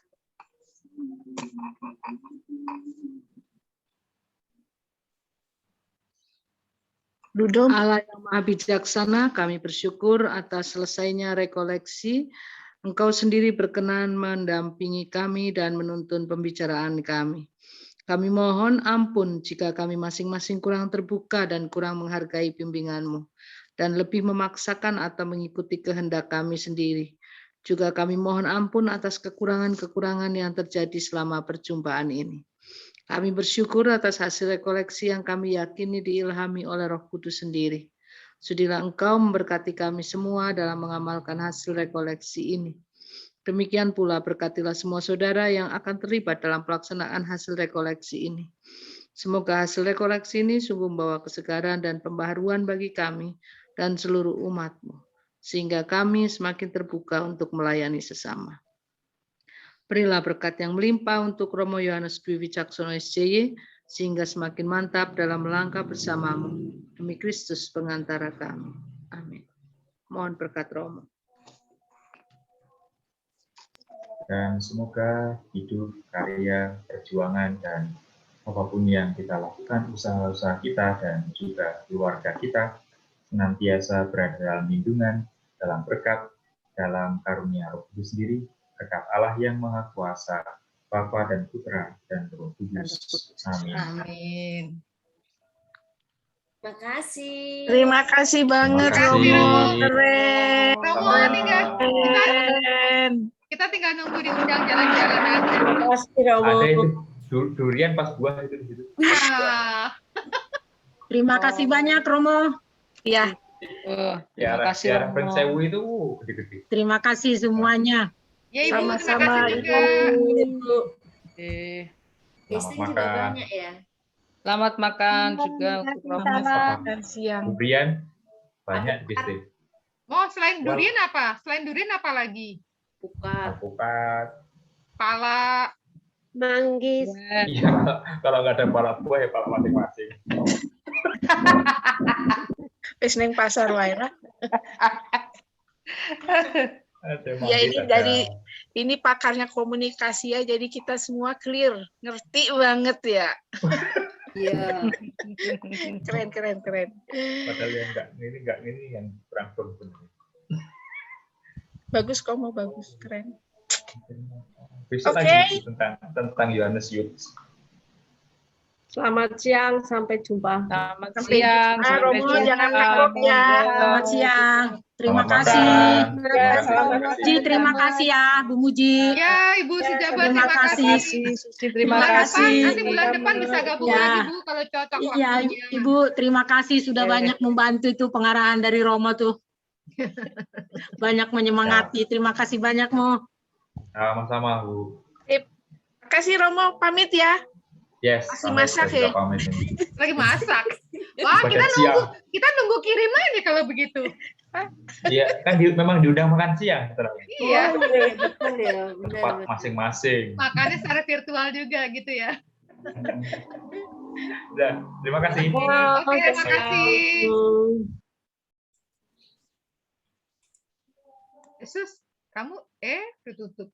Dudum. Allah yang Maha Bijaksana, kami bersyukur atas selesainya rekoleksi. Engkau sendiri berkenan mendampingi kami dan menuntun pembicaraan kami. Kami mohon ampun jika kami masing-masing kurang terbuka dan kurang menghargai bimbingan-Mu, dan lebih memaksakan atau mengikuti kehendak kami sendiri. Juga kami mohon ampun atas kekurangan-kekurangan yang terjadi selama perjumpaan ini. Kami bersyukur atas hasil rekoleksi yang kami yakini diilhami oleh Roh Kudus sendiri. Sudilah Engkau memberkati kami semua dalam mengamalkan hasil rekoleksi ini. Demikian pula berkatilah semua saudara yang akan terlibat dalam pelaksanaan hasil rekoleksi ini. Semoga hasil rekoleksi ini sungguh membawa kesegaran dan pembaharuan bagi kami dan seluruh umat-Mu, sehingga kami semakin terbuka untuk melayani sesama. Berilah berkat yang melimpah untuk Romo Yohanes Dwi Wicaksono SJY, sehingga semakin mantap dalam melangkah bersama-Mu. Demi Kristus pengantara kami. Amin. Mohon berkat Romo. Dan semoga hidup, karya, perjuangan, dan apapun yang kita lakukan, usaha-usaha kita, dan juga keluarga kita, senantiasa berada dalam lindungan, dalam berkat, dalam karunia Roh Kudus sendiri, berkat Allah yang Maha Kuasa, Bapa dan Putra dan Roh Kudus. Amin. Amin. Terima kasih. Terima kasih banget, Terima kasih. Romo. Keren. Romo, kita tinggal nunggu diundang jalan-jalan aja. Pasti Romo. Ada itu durian pas buah itu di situ. Ah, Terima kasih banyak, Romo. Ya, Ya, Terima kasih, daerah Romo. Pringsewu itu gede-gede. Terima kasih semuanya. ya Ibu, Sama-sama, terima kasih juga. Ibu. Listrik Selamat juga makan. banyak ya. Selamat makan juga untuk Romo. makan siang. Durian banyak di sini. Mau selain durian apa? Selain durian apa lagi? Buka. Alpukat. Pala. Manggis. Iya, kalau nggak ada pala buah ya pala masing-masing. Wis neng pasar wae lah. Ada Ya manggis, ini ada. dari ini pakarnya komunikasi ya, jadi kita semua clear, ngerti banget ya. Iya. Keren, keren, keren. Padahal yang nggak ini yang kurang benar. Bagus, Komo, bagus, keren. Besok Oke. lagi tentang Yohanes Youth. Selamat siang, sampai jumpa. Selamat Sampai siang. jumpa, Sampai Romo, jumpa. jangan takut ya. Selamat siang. Terima Selamat kasih. makan. Ya, selamat Muji, terima kasih ya, Bu Muji. Ya, Ibu Sijaba, Terima terima kasih. kasih. Susi, terima Bulan kasih. depan, nanti bulan depan bisa gabung Ya. lagi, Bu, kalau cocok Iya, waktunya. Ibu, terima kasih sudah banyak membantu itu pengarahan dari Romo tuh. Banyak menyemangati. Terima kasih banyak, Mo. Sama-sama, Bu. Makasih, Romo, pamit ya. Yes. Masih sama masak juga ya? pamit ini. Lagi masak. Wah, Pada siang. kita nunggu kiriman ya kalau begitu. Iya, kan memang diundang makan siang. Iya. Oh, iya, betul ya. Tempat Benar. masing-masing. Makanya secara virtual juga gitu ya. Udah, terima kasih. Oke, terima kasih. Yesus, kamu tutup.